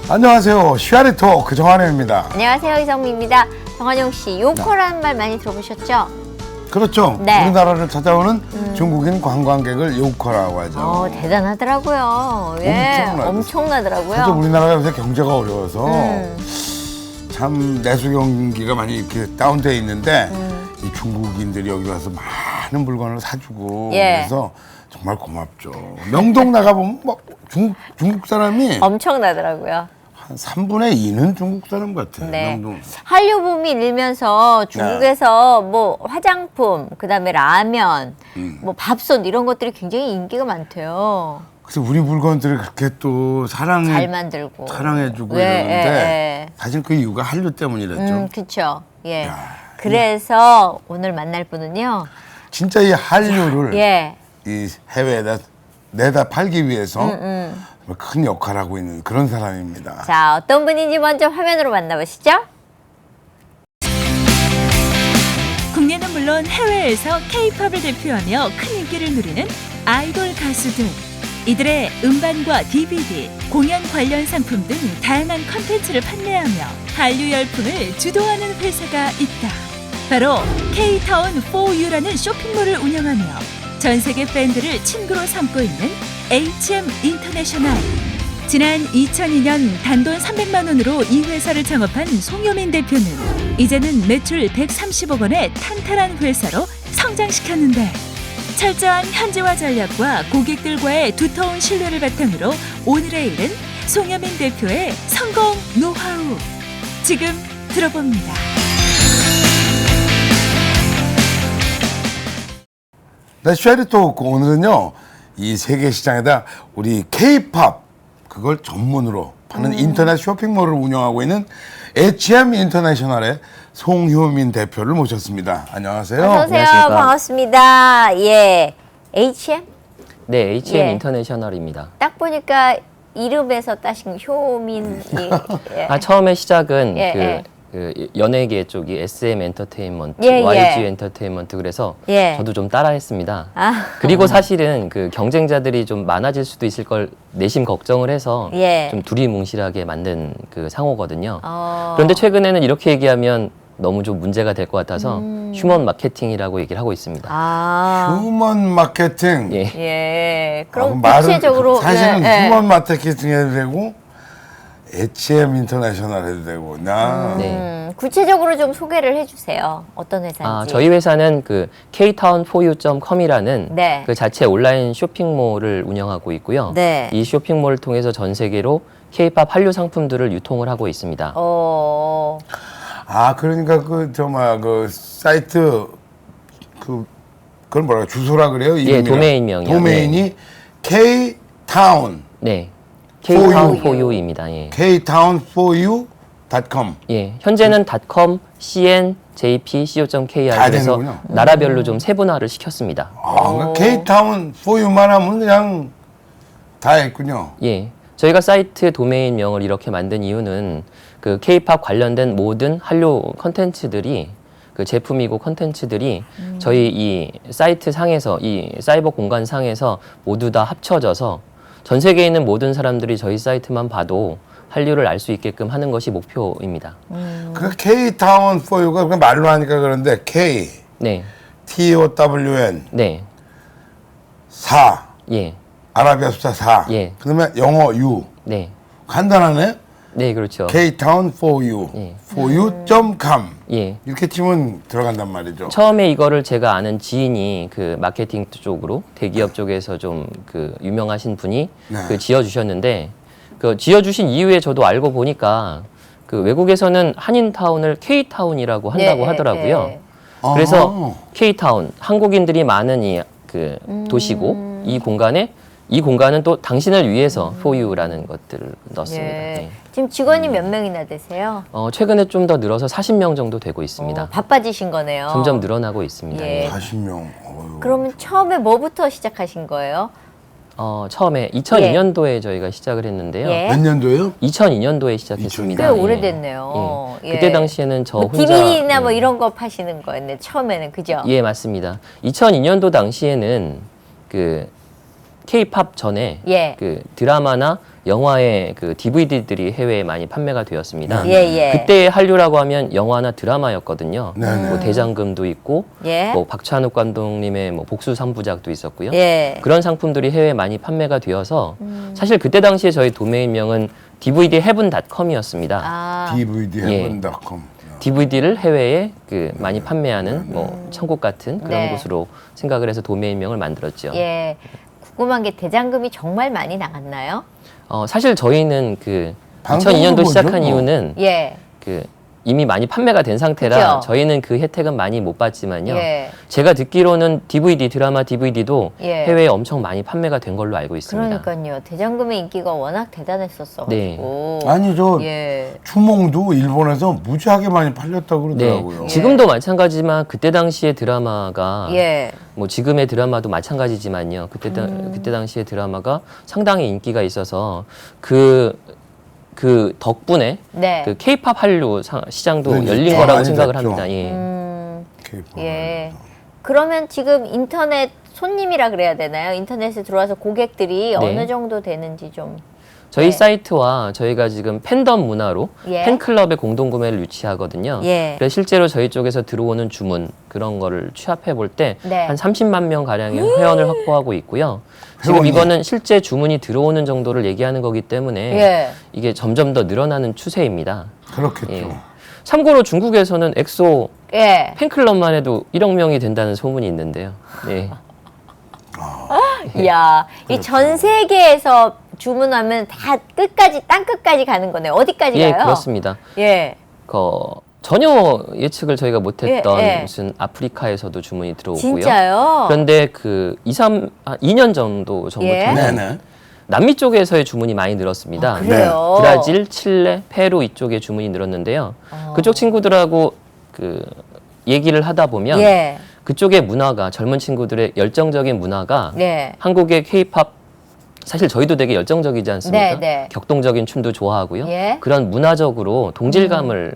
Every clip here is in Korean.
안녕하세요. 쉬아리 토크 정한영입니다. 안녕하세요. 이성미입니다. 정한영 씨, 요커라는 말 많이 들어보셨죠? 그렇죠. 네. 우리나라를 찾아오는 중국인 관광객을 요커라고 하죠. 대단하더라고요. 예, 엄청나더라고요. 사실 우리나라가 요새 경제가 어려워서 참 내수 경기가 많이 이렇게 다운돼 있는데 이 중국인들이 여기 와서 많은 물건을 사주고 그래서 정말 고맙죠. 명동 나가보면 막 중국 사람이 엄청나더라고요. 한 3분의 2는 중국 사람 같아요. 네. 명동. 한류 붐이 일면서 중국에서 뭐 화장품, 그다음에 라면, 뭐 밥솥 이런 것들이 굉장히 인기가 많대요. 그래서 우리 물건들을 그렇게 또 잘 만들고 사랑해주고 네, 이러는데 사실 그 이유가 한류 때문이랬죠. 그렇죠. 예. 야, 그래서 오늘 만날 분은요. 진짜 이 한류를 예. 이 해외에다 내다 팔기 위해서 정말 큰 역할을 하고 있는 그런 사람입니다. 자, 어떤 분인지 먼저 화면으로 만나보시죠. 국내는 물론 해외에서 K-팝을 대표하며 큰 인기를 누리는 아이돌 가수들. 이들의 음반과 DVD, 공연 관련 상품 등 다양한 컨텐츠를 판매하며 한류 열풍을 주도하는 회사가 있다. 바로 K-타운4U라는 쇼핑몰을 운영하며 전 세계 팬들을 친구로 삼고 있는 HM 인터내셔널. 지난 2002년 단돈 300만 원으로 이 회사를 창업한 송효민 대표는 이제는 매출 130억 원의 탄탄한 회사로 성장시켰는데 철저한 현지화 전략과 고객들과의 두터운 신뢰를 바탕으로 오늘에 이른 송효민 대표의 성공 노하우. 지금 들어봅니다. 네, 쉬아리 토크 오늘은요 이 세계 시장에다 우리 K-팝 그걸 전문으로 파는 인터넷 쇼핑몰을 운영하고 있는 HM 인터내셔널의 송효민 대표를 모셨습니다. 안녕하세요. 어서 오세요. 안녕하십니까. 반갑습니다. 예. HM? 네, HM 예. 인터내셔널입니다. 딱 보니까 이름에서 따신 효민이. 예. 처음에 시작은 예, 그 연예계 쪽이 SM 엔터테인먼트, 예, YG 예. 엔터테인먼트 그래서 예. 저도 좀 따라했습니다. 아. 그리고 사실은 그 경쟁자들이 좀 많아질 수도 있을 걸 내심 걱정을 해서 예. 좀 두리뭉실하게 만든 그 상호거든요. 어. 그런데 최근에는 이렇게 얘기하면 너무 좀 문제가 될 것 같아서 휴먼 마케팅이라고 얘기를 하고 있습니다. 아. 휴먼 마케팅. 예. 예. 그럼 말은 구체적으로 사실은 예, 예. 휴먼 마케팅 해도 되고 HM 인터내셔널 해도 되고 나. 네. 구체적으로 좀 소개를 해주세요. 어떤 회사인지. 저희 회사는 그 ktown4u.com이라는 네. 그 자체 온라인 쇼핑몰을 운영하고 있고요. 네. 이 쇼핑몰을 통해서 전 세계로 K-팝 한류 상품들을 유통을 하고 있습니다. 아 그러니까 그 사이트 그걸 뭐라 주소라 그래요? 예, 이름이랑? 도메인명이요. 도메인이 K-Town 네, For ktown4u입니다. 예. K-Town4U.com. 예, 현재는 .com, cn, jp, co.kr 다 그래서 되는군요. 나라별로 좀 세분화를 시켰습니다. 그러니까 K-Town4U만 하면 그냥 다 했군요. 예, 저희가 사이트 도메인명을 이렇게 만든 이유는 그 K-팝 관련된 모든 한류 컨텐츠들이 그 제품이고 컨텐츠들이 저희 이 사이트 상에서 이 사이버 공간 상에서 모두 다 합쳐져서 전 세계에 있는 모든 사람들이 저희 사이트만 봐도 한류를 알 수 있게끔 하는 것이 목표입니다. 그 K-Town4U가 그냥 말로 하니까 그런데 K, 네, T-O-W-N 네, 4, 예, 아라비아 숫자 4. 예. 그다음에 영어 U. 네, 간단하네. 네, 그렇죠. K-Town4U. 예. foru.com. 예. 이렇게 치면 들어간단 말이죠. 처음에 이거를 제가 아는 지인이 그 마케팅 쪽으로 대기업 쪽에서 좀 그 유명하신 분이 네. 그 지어주셨는데 그 지어주신 이후에 저도 알고 보니까 그 외국에서는 한인타운을 K타운이라고 한다고 하더라고요. 그래서 아하. K타운 한국인들이 많은 이 그 도시고 이 공간은 또 당신을 위해서 for you라는 것들을 넣었습니다. 예. 예. 지금 직원이 몇 명이나 되세요? 최근에 좀 더 늘어서 40명 정도 되고 있습니다. 바빠지신 거네요. 점점 늘어나고 있습니다. 예. 예. 40명. 그러면 처음에 뭐부터 시작하신 거예요? 처음에 2002년도에 저희가 시작을 했는데요. 예. 몇 년도예요? 2002년도에 시작했습니다. 꽤 예. 오래됐네요. 예. 예. 그때 당시에는 저 뭐 혼자 DVD나 뭐 예. 이런 거 파시는 거였네. 처음에는 그죠? 예, 맞습니다. 2002년도 당시에는 그 K-팝 전에 예. 그 드라마나 영화의 그 DVD들이 해외에 많이 판매가 되었습니다. 예, 예. 그때 한류라고 하면 영화나 드라마였거든요. 네, 뭐 대장금도 있고, 예. 뭐 박찬욱 감독님의 뭐 복수 3부작도 있었고요. 예. 그런 상품들이 해외에 많이 판매가 되어서 사실 그때 당시에 저희 도메인명은 dvdheaven.com이었습니다. 아. dvdheaven.com. DVD를 해외에 그 많이 판매하는 뭐 천국 같은 그런 네. 곳으로 생각을 해서 도메인명을 만들었죠. 예. 궁금한 게 대장금이 정말 많이 나갔나요? 사실 저희는 그 방송으로 2002년도 보죠, 시작한 뭐. 이유는 예. 그 이미 많이 판매가 된 상태라 그죠? 저희는 그 혜택은 많이 못 받지만요. 예. 제가 듣기로는 DVD 드라마 DVD도 예. 해외에 엄청 많이 판매가 된 걸로 알고 있습니다. 그러니까요. 대장금의 인기가 워낙 대단했었어 가지고. 아니 저 예. 주몽도 일본에서 무지하게 많이 팔렸다고 네, 그러더라고요. 지금도 마찬가지지만 그때 당시의 드라마가 예. 뭐 지금의 드라마도 마찬가지지만요. 그때 당시의 드라마가 상당히 인기가 있어서 그 덕분에 네. 그 K-팝 한류 시장도 네, 열린 네. 거라고 많이 생각을 됐죠. 합니다. 예. K-pop. 예. 그러면 지금 인터넷 손님이라 그래야 되나요? 인터넷에 들어와서 고객들이 네. 어느 정도 되는지 좀. 저희 네. 사이트와 저희가 지금 팬덤 문화로 예. 팬클럽의 공동구매를 유치하거든요. 예. 그래서 실제로 저희 쪽에서 들어오는 주문 그런 거를 취합해 볼 때 한 네. 30만 명 가량의 회원을 확보하고 있고요. 지금 회원이. 이거는 실제 주문이 들어오는 정도를 얘기하는 거기 때문에 예. 이게 점점 더 늘어나는 추세입니다. 그렇겠죠. 예. 참고로 중국에서는 엑소 예. 팬클럽만 해도 1억 명이 된다는 소문이 있는데요. 네. 이야, 이 전 세계에서 주문하면 다 끝까지 땅 끝까지 가는 거네요. 어디까지 예, 가요? 그렇습니다. 예. 전혀 예측을 저희가 못했던 예, 예. 무슨 아프리카에서도 주문이 들어오고요. 진짜요? 그런데 그 2년 정도 전부터는 예. 네네. 남미 쪽에서의 주문이 많이 늘었습니다. 아, 그래요? 브라질, 칠레, 페루 이쪽에 주문이 늘었는데요. 그쪽 친구들하고 그 얘기를 하다 보면 예. 그쪽의 문화가 젊은 친구들의 열정적인 문화가 예. 한국의 K-팝 사실 저희도 되게 열정적이지 않습니까? 네, 네. 격동적인 춤도 좋아하고요. 예. 그런 문화적으로 동질감을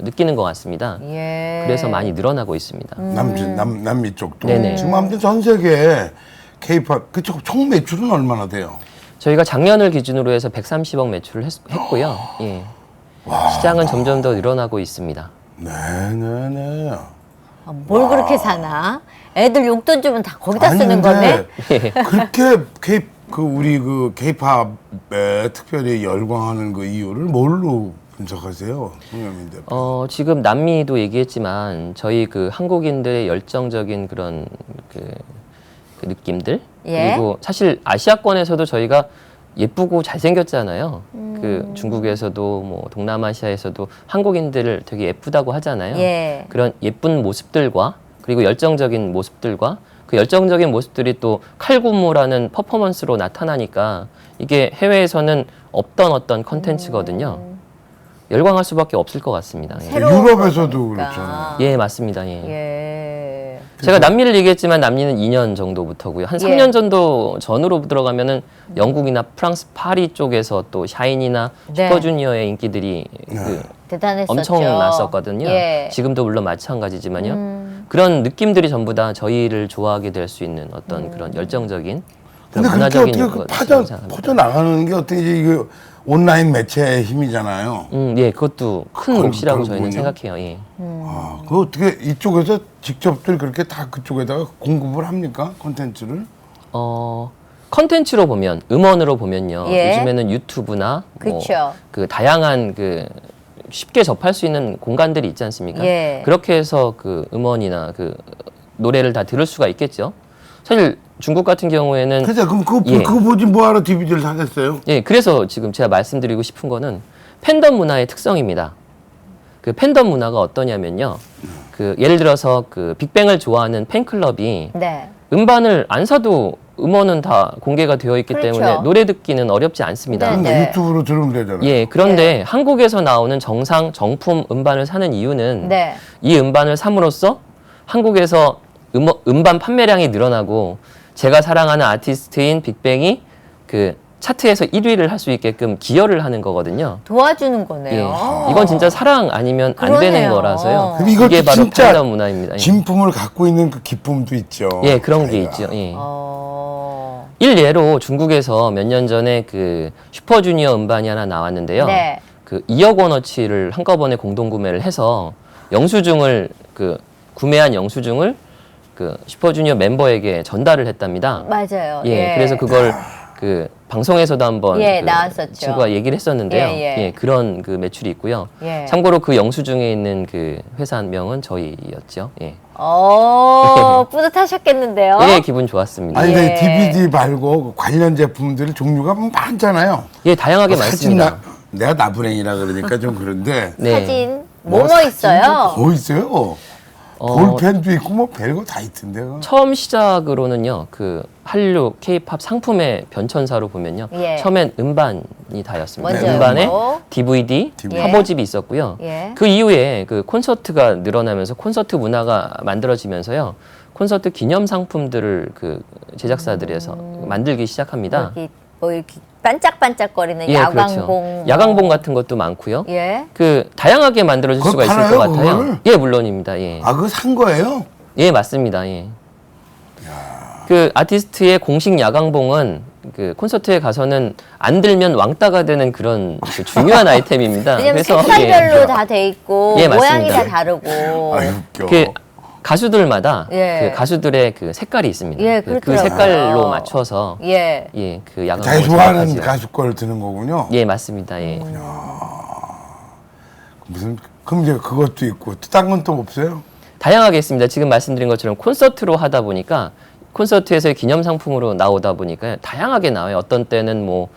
느끼는 것 같습니다. 예. 그래서 많이 늘어나고 있습니다. 남미 쪽도. 네네. 지금 아무튼 전 세계 K-pop 그쪽 총 매출은 얼마나 돼요? 저희가 작년을 기준으로 해서 130억 매출을 했고요. 예. 시장은 점점 더 늘어나고 있습니다. 네네네. 아, 뭘 그렇게 사나? 애들 용돈 주면 다 거기다 아니, 쓰는 근데 거네? 그렇게 우리 그 K-팝에 특별히 열광하는 그 이유를 뭘로 분석하세요, 홍영민 대표? 지금 남미도 얘기했지만 저희 그 한국인들의 열정적인 그런 그 느낌들 예. 그리고 사실 아시아권에서도 저희가 예쁘고 잘생겼잖아요. 그 중국에서도 뭐 동남아시아에서도 한국인들을 되게 예쁘다고 하잖아요. 예. 그런 예쁜 모습들과 그리고 열정적인 모습들과 그 열정적인 모습들이 또 칼군무라는 퍼포먼스로 나타나니까 이게 해외에서는 없던 어떤 컨텐츠거든요. 열광할 수밖에 없을 것 같습니다. 예. 새로운 유럽에서도 거니까. 그렇잖아요. 예, 맞습니다. 예. 예. 제가 남미를 얘기했지만 남미는 2년 정도부터고요. 한 예. 3년 정도 전으로 들어가면은 영국이나 프랑스 파리 쪽에서 또 샤이니나 네. 슈퍼주니어의 인기들이 그 대단했었죠. 엄청났었거든요. 예. 지금도 물론 마찬가지지만요. 그런 느낌들이 전부 다 저희를 좋아하게 될 수 있는 어떤 그런 열정적인 근데 그런 그렇게 문화적인 어떻게 요소가 생각합니다. 퍼져 나가는 게 어떻게 이게 온라인 매체의 힘이잖아요. 예, 그것도 큰 그걸- 몫이라고 저희는 그렇군요. 생각해요. 예. 아, 그 어떻게 이쪽에서 직접들 그렇게 다 그쪽에다가 공급을 합니까? 콘텐츠를? 컨텐츠로 보면 음원으로 보면요. 예. 요즘에는 유튜브나 뭐 그쵸. 그 다양한 그 쉽게 접할 수 있는 공간들이 있지 않습니까? 예. 그렇게 해서 그 음원이나 그 노래를 다 들을 수가 있겠죠. 사실 중국 같은 경우에는 그죠? 그럼 예. 그거 보지 뭐하러 DVD를 사겠어요? 예, 그래서 지금 제가 말씀드리고 싶은 거는 팬덤 문화의 특성입니다. 그 팬덤 문화가 어떠냐면요. 그 예를 들어서 그 빅뱅을 좋아하는 팬클럽이 네. 음반을 안 사도 음원은 다 공개가 되어 있기 그렇죠. 때문에 노래 듣기는 어렵지 않습니다. 네, 근데 네. 유튜브로 들으면 되잖아요. 예, 그런데 한국에서 나오는 정품 음반을 사는 이유는 네. 이 음반을 삼으로써 한국에서 음반 판매량이 늘어나고 제가 사랑하는 아티스트인 빅뱅이 그 차트에서 1위를 할 수 있게끔 기여를 하는 거거든요. 도와주는 거네요. 예. 이건 진짜 사랑 아니면 안 되는 그러네요. 거라서요. 그럼 이것도 이게 바로 진짜 팬덤 문화입니다. 예. 진품을 갖고 있는 그 기쁨도 있죠. 예, 그런 게 저희가. 있죠. 예. 일례로 중국에서 몇 년 전에 그 슈퍼주니어 음반이 하나 나왔는데요. 네. 그 2억 원어치를 한꺼번에 공동 구매를 해서 영수증을 그 구매한 영수증을 그 슈퍼주니어 멤버에게 전달을 했답니다. 맞아요. 예, 그래서 그걸 그 방송에서도 한번 예, 그 나왔었죠. 친구가 얘기를 했었는데요. 예, 예. 그런 그 매출이 있고요. 예. 참고로 그 영수증에 있는 그 회사 명은 저희였죠. 예. 뿌듯하셨겠는데요. 예, 기분 좋았습니다. 아니, 근데 예. DVD 말고 관련 제품들 종류가 많잖아요. 예, 다양하게 사진 많습니다. 내가 나부랭이라 그러니까 좀 그런데. 네. 사진 뭐 뭐뭐 있어요? 사진도 뭐 있어요? 어, 볼펜도 있고 뭐 별거 다 있던데요. 처음 시작으로는요, 그 한류 K-팝 상품의 변천사로 보면요, 예. 처음엔 음반이 다였습니다. 먼저 음반에 음반. DVD, DVD. 화보집이 있었고요. 예. 그 이후에 그 콘서트가 늘어나면서 콘서트 문화가 만들어지면서요, 콘서트 기념 상품들을 그 제작사들에서 만들기 시작합니다. 여기 뭐 이렇게 반짝반짝거리는 예, 야광봉. 그렇죠. 야광봉 같은 것도 많고요. 예. 그 다양하게 만들어질 그거 수가 있을 팔아요, 것 같아요. 그거를? 예, 물론입니다. 예. 아, 그거 산 거예요? 예, 맞습니다. 예. 그 아티스트의 공식 야광봉은 그 콘서트에 가서는 안 들면 왕따가 되는 그런 그 중요한 아이템입니다. 왜냐면 그래서 색깔별로 다 돼 있고 예, 모양이 맞습니다. 다 다르고. 아유, 웃겨. 그 가수들마다 예. 그 가수들의 그 색깔이 있습니다. 예, 그 그렇더라고요. 색깔로 맞춰서 예. 예, 그 야광봉을 자기 좋아하는 제작하죠. 가수 걸 드는 거군요. 예, 맞습니다. 예. 무슨 그럼 이제 그것도 있고 딴 건 또 없어요? 다양하게 있습니다. 지금 말씀드린 것처럼 콘서트로 하다 보니까 콘서트에서의 기념 상품으로 나오다 보니까 다양하게 나와요. 어떤 때는 뭐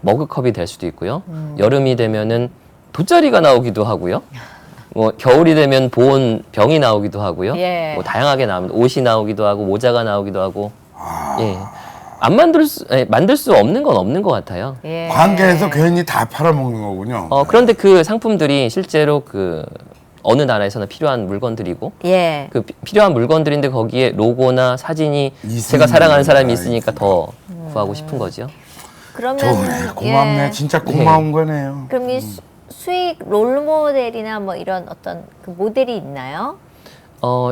머그컵이 될 수도 있고요. 여름이 되면은 돗자리가 나오기도 하고요. 뭐 겨울이 되면 보온 병이 나오기도 하고요. 예. 뭐 다양하게 나옵니다. 옷이 나오기도 하고 모자가 나오기도 하고. 예. 안 만들 수 없는 건 없는 것 같아요. 예. 관계에서 괜히 다 팔아먹는 거군요. 그런데 그 상품들이 실제로 그 어느 나라에서나 필요한 물건들이고 예. 그 필요한 물건들인데 거기에 로고나 사진이 있으면 제가 사랑하는 사람이 있으니까. 있으니까 더 구하고 싶은 거죠. 그러면 좋네. 고맙네. 예. 진짜 고마운 거네요. 그럼 이 수익 롤모델이나 뭐 이런 어떤 그 모델이 있나요?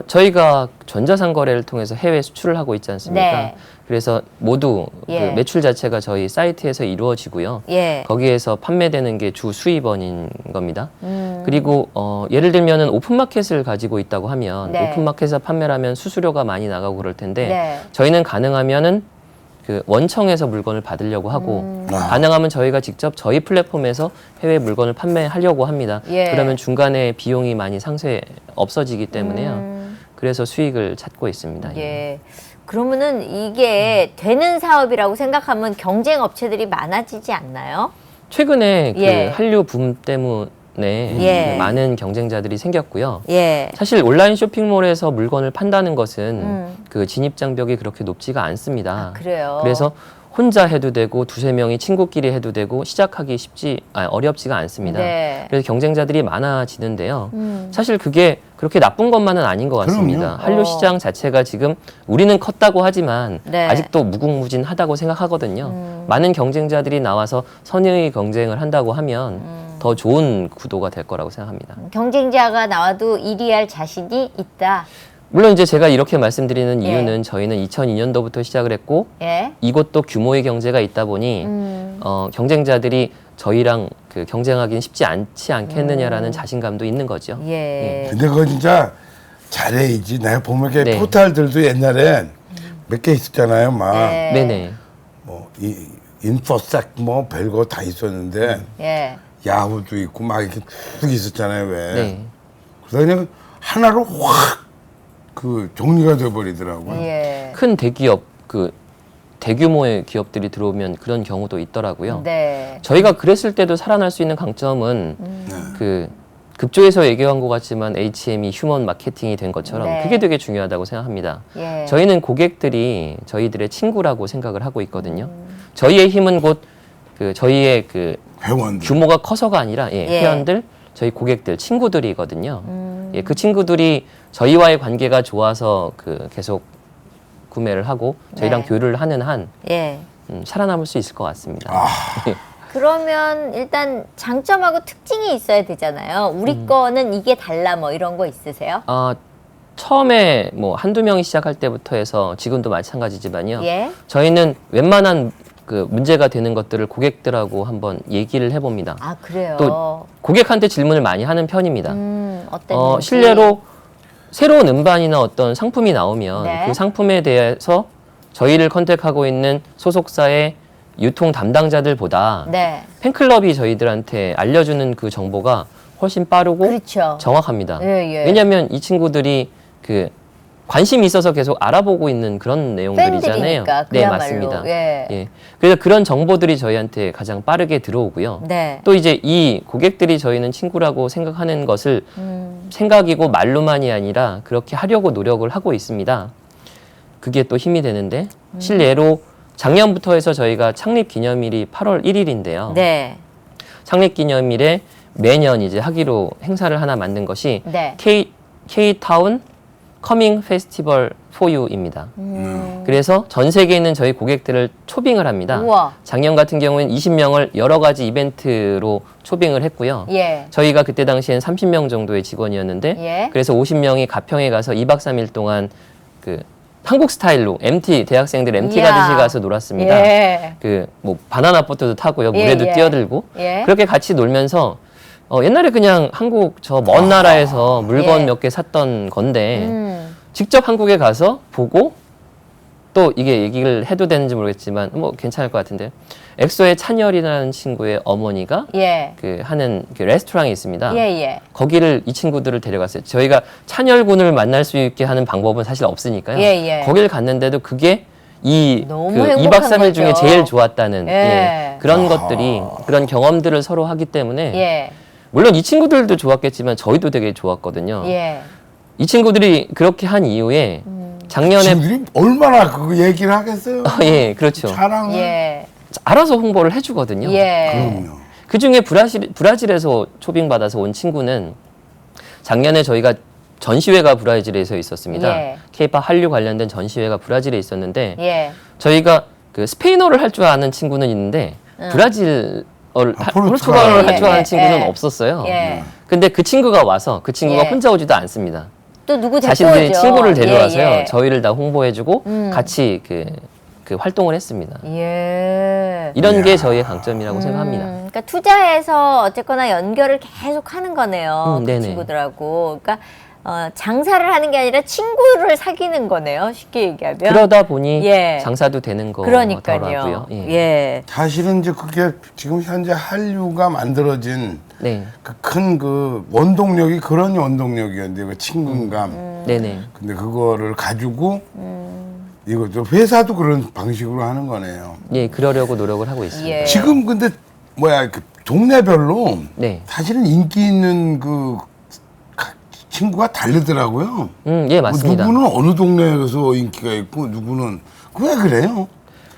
저희가 전자상거래를 통해서 해외 수출을 하고 있지 않습니까? 네. 그래서 모두 예. 그 매출 자체가 저희 사이트에서 이루어지고요. 예. 거기에서 판매되는 게 주 수입원인 겁니다. 음. 그리고 예를 들면은 오픈마켓을 가지고 있다고 하면 네. 오픈마켓에서 판매를 하면 수수료가 많이 나가고 그럴 텐데 네. 저희는 가능하면은 그 원청에서 물건을 받으려고 하고 가능하면 저희가 직접 저희 플랫폼에서 해외 물건을 판매하려고 합니다. 예. 그러면 중간에 비용이 많이 없어지기 때문에요. 음. 그래서 수익을 찾고 있습니다. 예. 그러면은 이게 되는 사업이라고 생각하면 경쟁 업체들이 많아지지 않나요? 최근에 예. 그 한류 붐 때문에 예. 많은 경쟁자들이 생겼고요. 예. 사실 온라인 쇼핑몰에서 물건을 판다는 것은 그 진입 장벽이 그렇게 높지가 않습니다. 그래요. 그래서 혼자 해도 되고 두세 명이 친구끼리 해도 되고 시작하기 어렵지가 않습니다. 네. 그래서 경쟁자들이 많아지는데요. 사실 그게 그렇게 나쁜 것만은 아닌 것 같습니다. 그럼요. 한류 시장 자체가 지금 우리는 컸다고 하지만 네. 아직도 무궁무진하다고 생각하거든요. 많은 경쟁자들이 나와서 선의의 경쟁을 한다고 하면 더 좋은 구도가 될 거라고 생각합니다. 경쟁자가 나와도 1위 할 자신이 있다. 물론 이제 제가 이렇게 말씀드리는 예. 이유는 저희는 2002년도부터 시작을 했고 예. 이곳도 규모의 경제가 있다 보니 경쟁자들이 저희랑 그 경쟁하기는 쉽지 않지 않겠느냐라는 자신감도 있는 거죠. 예. 근데 그거 진짜 잘해야지. 내가 보면 이렇게 네. 포탈들도 옛날에 몇 개 있었잖아요. 막 예. 네네. 뭐 인포색 뭐 별거 다 있었는데 예. 야후도 있고 막 이렇게 쭉 있었잖아요. 왜? 네. 그래서 그냥 하나로 확 그 정리가 돼버리더라고요. 예. 큰 대기업 그 대규모의 기업들이 들어오면 그런 경우도 있더라고요. 네. 저희가 그랬을 때도 살아날 수 있는 강점은 그 급조해서 얘기한 것 같지만 HM이 휴먼 마케팅이 된 것처럼 네. 그게 되게 중요하다고 생각합니다. 예. 저희는 고객들이 저희들의 친구라고 생각을 하고 있거든요. 저희의 힘은 곧 그 저희의 그 회원들. 규모가 커서가 아니라 예. 회원들, 저희 고객들, 친구들이거든요. 예, 그 친구들이 저희와의 관계가 좋아서 그 계속 구매를 하고 저희랑 네. 교류를 하는 한 예. 살아남을 수 있을 것 같습니다. 그러면 일단 장점하고 특징이 있어야 되잖아요. 우리 거는 이게 달라 뭐 이런 거 있으세요? 처음에 뭐 한두 명이 시작할 때부터 해서 지금도 마찬가지지만요. 예. 저희는 웬만한 그 문제가 되는 것들을 고객들하고 한번 얘기를 해봅니다. 아, 그래요. 또 고객한테 질문을 많이 하는 편입니다. 어땠는지. 실례로 새로운 음반이나 어떤 상품이 나오면 네. 그 상품에 대해서 저희를 컨택하고 있는 소속사의 유통 담당자들보다 네. 팬클럽이 저희들한테 알려주는 그 정보가 훨씬 빠르고 그렇죠. 정확합니다. 예, 예. 왜냐하면 이 친구들이 그 관심이 있어서 계속 알아보고 있는 그런 내용들이잖아요. 팬들이니까, 네, 그야말로. 맞습니다. 예. 그래서 그런 정보들이 저희한테 가장 빠르게 들어오고요. 네. 또 이제 이 고객들이 저희는 친구라고 생각하는 것을 생각이고 말로만이 아니라 그렇게 하려고 노력을 하고 있습니다. 그게 또 힘이 되는데 실례로 작년부터 해서 저희가 창립 기념일이 8월 1일인데요. 네. 창립 기념일에 매년 이제 하기로 행사를 하나 만든 것이 네. K-타운 커밍 페스티벌 for you입니다. 그래서 전 세계에 있는 저희 고객들을 초빙을 합니다. 우와. 작년 같은 경우에는 20명을 여러 가지 이벤트로 초빙을 했고요. 예. 저희가 그때 당시엔 30명 정도의 직원이었는데 예. 그래서 50명이 가평에 가서 2박 3일 동안 그 한국 스타일로 MT 대학생들 MT 이야. 가듯이 가서 놀았습니다. 예. 그 뭐 바나나 보트도 타고요. 예, 물에도 예. 뛰어들고 예. 그렇게 같이 놀면서 옛날에 그냥 한국 저 먼 나라에서 물건 예. 몇 개 샀던 건데 직접 한국에 가서 보고 또 이게 얘기를 해도 되는지 모르겠지만 뭐 괜찮을 것 같은데 엑소의 찬열이라는 친구의 어머니가 예. 그 하는 그 레스토랑이 있습니다. 예. 거기를 이 친구들을 데려갔어요. 저희가 찬열군을 만날 수 있게 하는 방법은 사실 없으니까요. 예. 거기를 갔는데도 그게 이 너무 그 행복한 2박 3일 중에 거죠. 제일 좋았다는 예. 그런 것들이 그런 경험들을 서로 하기 때문에 예. 물론 이 친구들도 좋았겠지만 저희도 되게 좋았거든요. 예. 이 친구들이 그렇게 한 이후에 작년에 친구들이 얼마나 그거 얘기를 하겠어요. 예, 그렇죠. 자랑을. 예. 알아서 홍보를 해주거든요. 예. 그럼요. 그 중에 브라질에서 초빙 받아서 온 친구는 작년에 저희가 전시회가 브라질에서 있었습니다. 예. K-팝 한류 관련된 전시회가 브라질에 있었는데 예. 저희가 그 스페인어를 할 줄 아는 친구는 있는데 브라질어를 포르투갈어를 포르투갈어를 할 줄 아는 예, 친구는 예. 없었어요. 예. 근데 그 친구가 와서 그 친구가 예. 혼자 오지도 않습니다. 또 누구 데리고 자신들이 오죠. 친구를 데려와서요. 예. 저희를 다 홍보해주고 같이 그 활동을 했습니다. 예. 이런 게 저희의 강점이라고 생각합니다. 그러니까 투자해서 어쨌거나 연결을 계속 하는 거네요. 그 네네. 친구들하고. 그러니까 장사를 하는 게 아니라 친구를 사귀는 거네요. 쉽게 얘기하면. 그러다 보니 예. 장사도 되는 그러니까요. 거더라고요. 예. 사실은 이제 그게 지금 현재 한류가 만들어진 네, 그 큰 그 원동력이 그런 원동력이었는데 그 친근감. 네네. 근데 그거를 가지고 이거죠. 회사도 그런 방식으로 하는 거네요. 예, 그러려고 노력을 하고 있습니다. 예. 지금 근데 뭐야 그 동네별로 네, 사실은 인기 있는 그 친구가 다르더라고요. 예, 맞습니다. 누구는 어느 동네에서 인기가 있고 누구는 왜 그래요?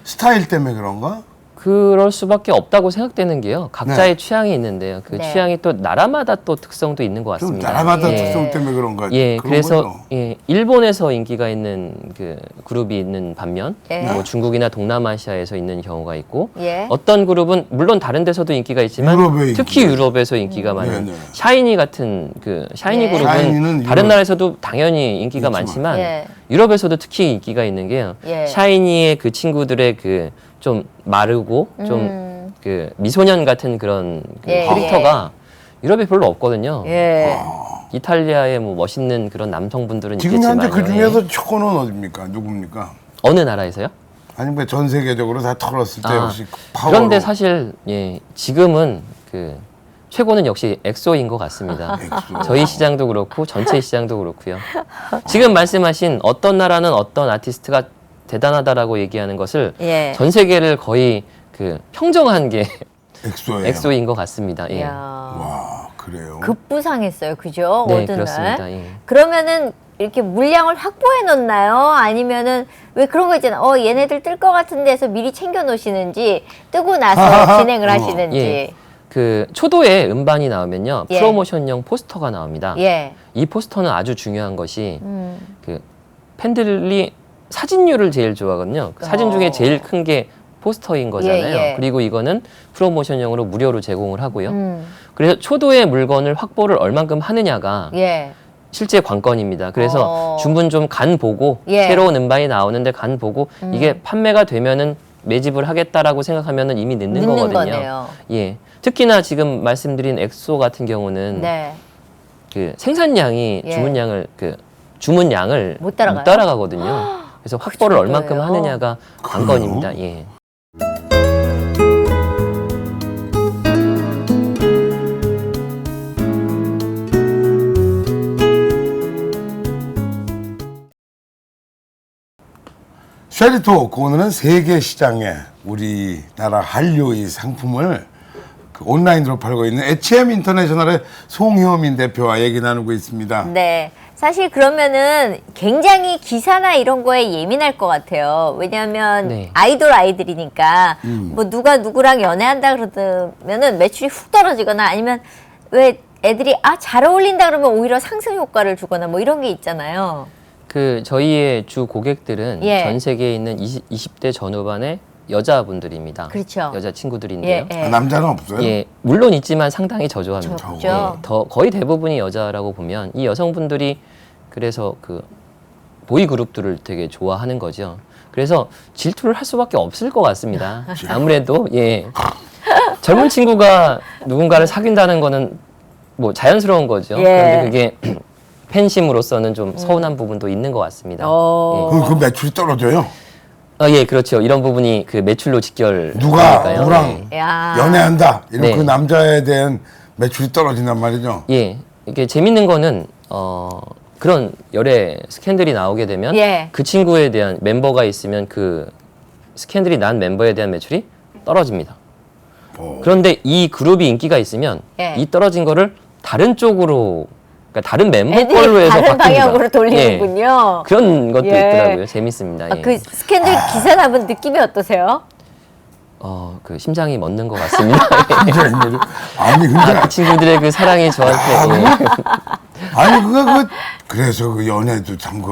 스타일 때문에 그런가? 그럴 수밖에 없다고 생각되는 게요. 각자의 취향이 있는데요. 그 네. 취향이 또 나라마다 또 특성도 있는 것 좀 같습니다. 나라마다 예. 특성 때문에 그런가? 예, 그런 그래서 거죠. 예, 일본에서 인기가 있는 그 그룹이 있는 반면 예. 뭐 중국이나 동남아시아에서 있는 경우가 있고 예. 어떤 그룹은 물론 다른 데서도 인기가 있지만 유럽에 특히 인기가 유럽에서 인기가 많은 네, 네. 샤이니 같은 그 샤이니 예. 그룹은 샤이니는 다른 유럽- 나라에서도 당연히 인기가 있지만. 많지만 예. 유럽에서도 특히 인기가 있는 게요. 예. 샤이니의 그 친구들의 그 좀 마르고 좀 그 미소년 같은 그런 그 예, 캐릭터가 유럽에 별로 없거든요. 예. 이탈리아의 뭐 멋있는 그런 남성분들은 지금 있겠지만 현재 그 중에서 초코는 어딥니까? 누굽니까? 어느 나라에서요? 아니면 전 세계적으로 다 털었을 때 혹시 파워로 그런데 사실 예, 지금은 그 최고는 역시 엑소인 것 같습니다. 엑소. 저희 시장도 그렇고 전체 시장도 그렇고요. 지금 말씀하신 어떤 나라는 어떤 아티스트가 대단하다라고 얘기하는 것을 예. 전 세계를 거의 그 평정한 게 엑소예요. 엑소인 것 같습니다. 예. 이야. 와 그래요. 급부상했어요. 그죠? 네, 어느 그렇습니다. 날. 예. 그러면은 이렇게 물량을 확보해 놓나요? 아니면은 왜 그런 거 있잖아. 얘네들 뜰 것 같은데 해서 미리 챙겨 놓으시는지 뜨고 나서 진행을 하시는지. 예. 그 초도에 음반이 나오면요. 예. 프로모션용 포스터가 나옵니다. 예. 이 포스터는 아주 중요한 것이 그 팬들이 사진류를 제일 좋아하거든요. 그 사진 중에 제일 큰 게 포스터인 거잖아요. 예. 그리고 이거는 프로모션용으로 무료로 제공을 하고요. 그래서 초도의 물건을 확보를 얼만큼 하느냐가 예. 실제 관건입니다. 그래서 주문 좀 간 보고 예. 새로운 음반이 나오는데 간 보고 이게 판매가 되면은 매집을 하겠다라고 생각하면은 이미 늦는 거거든요. 거네요. 예. 특히나 지금 말씀드린 엑소 같은 경우는 네. 그 생산량이 예. 주문량을 못 따라가요? 따라가거든요. 그래서 확보를 정도예요? 얼만큼 하느냐가 관건입니다. 예. 쉐리토크 오늘은 세계 시장에 우리나라 한류 이 상품을 그 온라인으로 팔고 있는 H&M 인터내셔널의 송효민 대표와 얘기 나누고 있습니다. 네. 사실 그러면은 굉장히 기사나 이런 거에 예민할 것 같아요. 왜냐하면 네. 아이돌이니까 뭐 누가 누구랑 연애한다 그러면은 매출이 훅 떨어지거나 아니면 왜 애들이 잘 어울린다 그러면 오히려 상승 효과를 주거나 뭐 이런 게 있잖아요. 그 저희의 주 고객들은 예. 전 세계에 있는 20대 전후반의 여자분들입니다. 그렇죠. 여자 친구들인데요. 예. 남자는 없어요? 예, 물론 있지만 상당히 저조합니다. 적죠. 예, 거의 대부분이 여자라고 보면 이 여성분들이 그래서 그 보이 그룹들을 되게 좋아하는 거죠. 그래서 질투를 할 수밖에 없을 것 같습니다. 아무래도 예, 젊은 친구가 누군가를 사귄다는 거는 뭐 자연스러운 거죠. 예. 그런데 그게 팬심으로서는 좀 서운한 부분도 있는 것 같습니다. 그 매출이 떨어져요? 예, 그렇죠. 이런 부분이 그 매출로 직결. 누가 누구랑 야. 연애한다 이런 네. 그 남자에 대한 매출이 떨어진단 말이죠. 예, 이게 재밌는 거는 그런 열애 스캔들이 나오게 되면 예. 그 친구에 대한 member가 있으면 그 스캔들이 난 멤버에 대한 매출이 떨어집니다. 그런데 이 그룹이 인기가 있으면 예. 이 떨어진 거를 다른 쪽으로, 그러니까 다른 멤버 애들이 걸로 해서 다른 바뀝니다. 방향으로 예, 돌리는군요. 그런 것도 예. 있더라고요. 재밌습니다. 예. 그 스캔들 기사 나본 느낌이 어떠세요? 그 심장이 멎는 것 같습니다. 아니 근데 그 친구들의 그 사랑이 저한테 예. 아니 그래서 그 연애도 참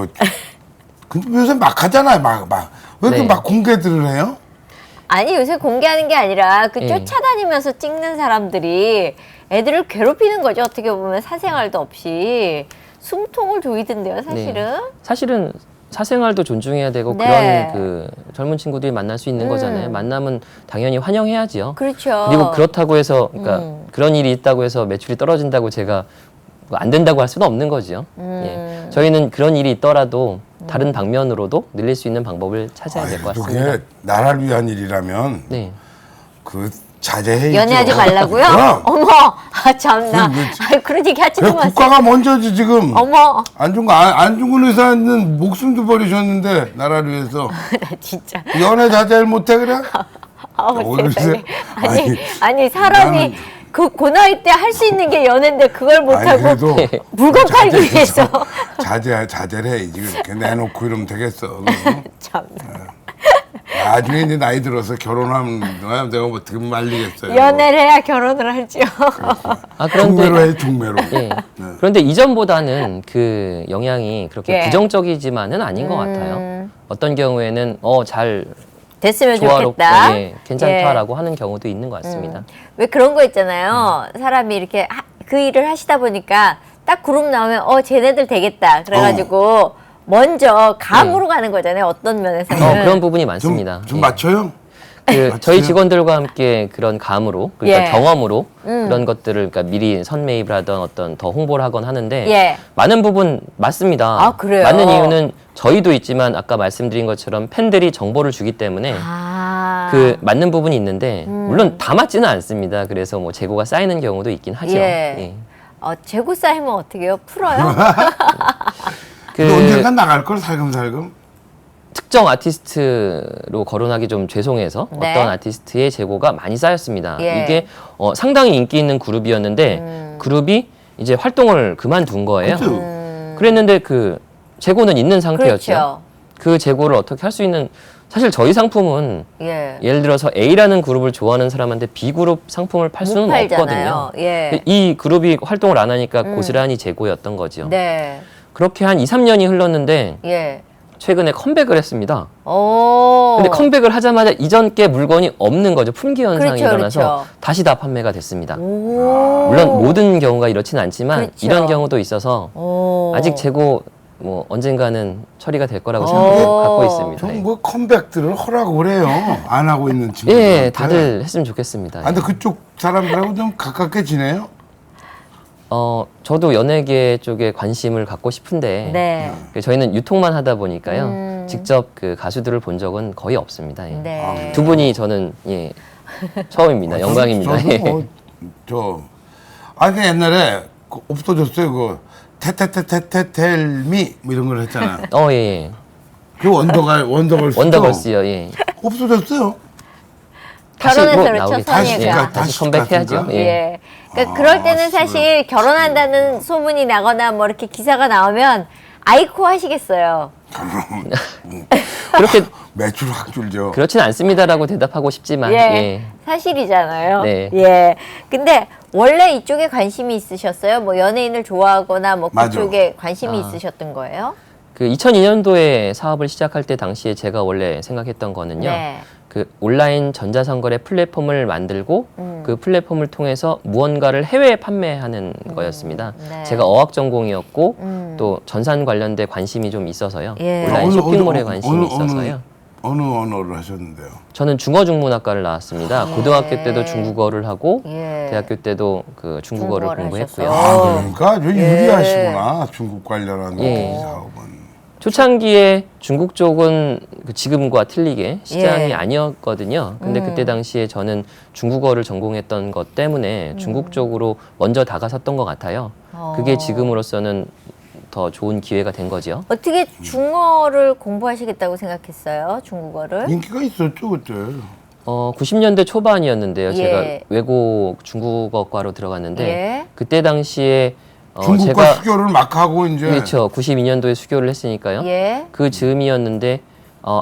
근데 요새 막 하잖아요. 왜 이렇게 네. 막 공개들을 해요? 아니 요새 공개하는 게 아니라 그 예. 쫓아다니면서 찍는 사람들이 애들을 괴롭히는 거죠. 어떻게 보면 사생활도 없이 숨통을 조이던데요, 사실은. 사실은 사생활도 존중해야 되고 네. 그런 그 젊은 친구들이 만날 수 있는 거잖아요. 만나면 당연히 환영해야지요. 그렇죠. 그리고 그렇다고 해서 그러니까 그런 일이 있다고 해서 매출이 떨어진다고 제가 안 된다고 할 수는 없는 거죠. 예. 저희는 그런 일이 있더라도 다른 방면으로도 늘릴 수 있는 방법을 찾아야 될 것 같습니다. 그게 나라를 위한 일이라면 네. 그 자제해야죠. 연애하지 말라고요? 그럼. 어머, 참나. 그런 얘기 하지도 그래, 마세요. 국가가 먼저지 지금. 어머, 안중근 의사는 목숨도 버리셨는데 나라를 위해서 나 진짜. 연애 자제를 못해 그래? 세상에. 세상에. 아니 사람이 나는- 그 나이 때 할 수 있는 게 연애인데 그걸 못하고 그래도 물건 팔기 자제해서 위해서. 자제를 해야지. 이렇게 내놓고 이러면 되겠어. 참나. 나중에 이제 나이 들어서 결혼하면 내가 뭐 어떻게 말리겠어요. 연애를 해야 결혼을 하죠. 중매로 그런데 해 중매로. 예. 그런데 이전보다는 그 영향이 그렇게 예. 부정적이지만은 아닌 것 같아요. 어떤 경우에는 잘 됐으면 조화롭고 좋겠다. 예, 괜찮다라고 하는 경우도 있는 것 같습니다. 왜 그런 거 있잖아요. 사람이 이렇게 그 일을 하시다 보니까 딱 그룹 나오면 쟤네들 되겠다. 그래가지고 먼저 감으로 가는 거잖아요. 어떤 면에서는. 그런 부분이 많습니다. 좀 예. 맞춰요? 저희 직원들과 함께 그런 감으로, 그러니까 예. 경험으로 그런 것들을 그러니까 미리 선매입을 하던 어떤 더 홍보를 하건 하는데 예. 많은 부분 맞습니다. 아, 그래요? 맞는 이유는 저희도 있지만 아까 말씀드린 것처럼 팬들이 정보를 주기 때문에 그 맞는 부분이 있는데 물론 다 맞지는 않습니다. 그래서 뭐 재고가 쌓이는 경우도 있긴 하죠. 예. 재고 쌓이면 어떻게 해요? 풀어요? 근데 언젠간 나갈 걸 살금살금. 특정 아티스트로 거론하기 좀 죄송해서 네. 어떤 아티스트의 재고가 많이 쌓였습니다. 예. 이게 상당히 인기 있는 그룹이었는데 그룹이 이제 활동을 그만둔 거예요. 그랬는데 그 재고는 있는 상태였죠. 그렇죠. 그 재고를 어떻게 할 수 있는, 사실 저희 상품은 예. 예를 들어서 A라는 그룹을 좋아하는 사람한테 B 그룹 상품을 팔 수는 못 팔잖아요. 없거든요. 예. 이 그룹이 활동을 안 하니까 고스란히 재고였던 거죠. 네. 그렇게 한 2, 3년이 흘렀는데 예. 최근에 컴백을 했습니다. 오. 근데 컴백을 하자마자 이전 게 물건이 없는 거죠. 품귀 현상이 그렇죠, 일어나서 그렇죠. 다시 다 판매가 됐습니다. 오. 물론 모든 경우가 이렇지는 않지만 그렇죠. 이런 경우도 있어서 오. 아직 재고 뭐 언젠가는 처리가 될 거라고 오. 생각하고 있습니다. 좀 뭐 컴백들을 허락을 해요. 안 하고 있는 친구들. 예, 다들 했으면 좋겠습니다. 아, 근데 그쪽 사람들하고 좀 가깝게 지내요? 저도 연예계 쪽에 관심을 갖고 싶은데 네. 저희는 유통만 하다 보니까요. 직접 그 가수들을 본 적은 거의 없습니다. 예. 네. 두 분이 저는 예, 처음입니다. 영광입니다. 저도 예. 그 옛날에 그 없어졌어요. 그 테테테테텔미 뭐 이런 걸 했잖아. 예, 예. 그 원더걸스. 원더걸스요. 예. 없어졌어요. 결혼해서 뭐 그렇죠, 나오겠죠. 선이가. 예, 다시 다시 컴백해야죠. 갔습니까? 예. 예. 그러니까 그럴 때는 사실 결혼한다는 소문이 나거나 뭐 이렇게 기사가 나오면 아이코 하시겠어요. 그렇게 매출 확 줄죠. 그렇진 않습니다라고 대답하고 싶지만 예. 예. 사실이잖아요. 네. 예. 근데 원래 이쪽에 관심이 있으셨어요? 뭐 연예인을 좋아하거나 뭐 맞아. 그쪽에 관심이 아. 있으셨던 거예요? 그 2002년도에 사업을 시작할 때 당시에 제가 원래 생각했던 거는요. 네. 그 온라인 전자상거래 플랫폼을 만들고 그 플랫폼을 통해서 무언가를 해외에 판매하는 거였습니다. 네. 제가 어학 전공이었고 또 전산 관련돼 관심이 좀 있어서요. 예. 온라인 어느- 쇼핑몰에 어느- 관심이 어느- 있어서요. 어느 언어를 하셨는데요? 저는 중어중문학과를 나왔습니다. 고등학교 때도 중국어를 하고 예. 대학교 때도 그 중국어를 중국어를 공부했고요. 하셨어요. 그러니까 아주 유리하시구나. 중국 관련한 예. 사업은. 초창기에 중국 쪽은 그 지금과 틀리게 시장이 예. 아니었거든요. 근데 그때 당시에 저는 중국어를 전공했던 것 때문에 중국 쪽으로 먼저 다가섰던 것 같아요. 그게 지금으로서는 더 좋은 기회가 된 거죠. 어떻게 중어를 공부하시겠다고 생각했어요? 중국어를? 인기가 있었죠 그때. 90년대 초반이었는데요. 예. 제가 외국 중국어과로 들어갔는데 예. 그때 당시에 중국과 제가 수교를 막 하고 이제 그렇죠. 92년도에 수교를 했으니까요. 예. 그 즈음이었는데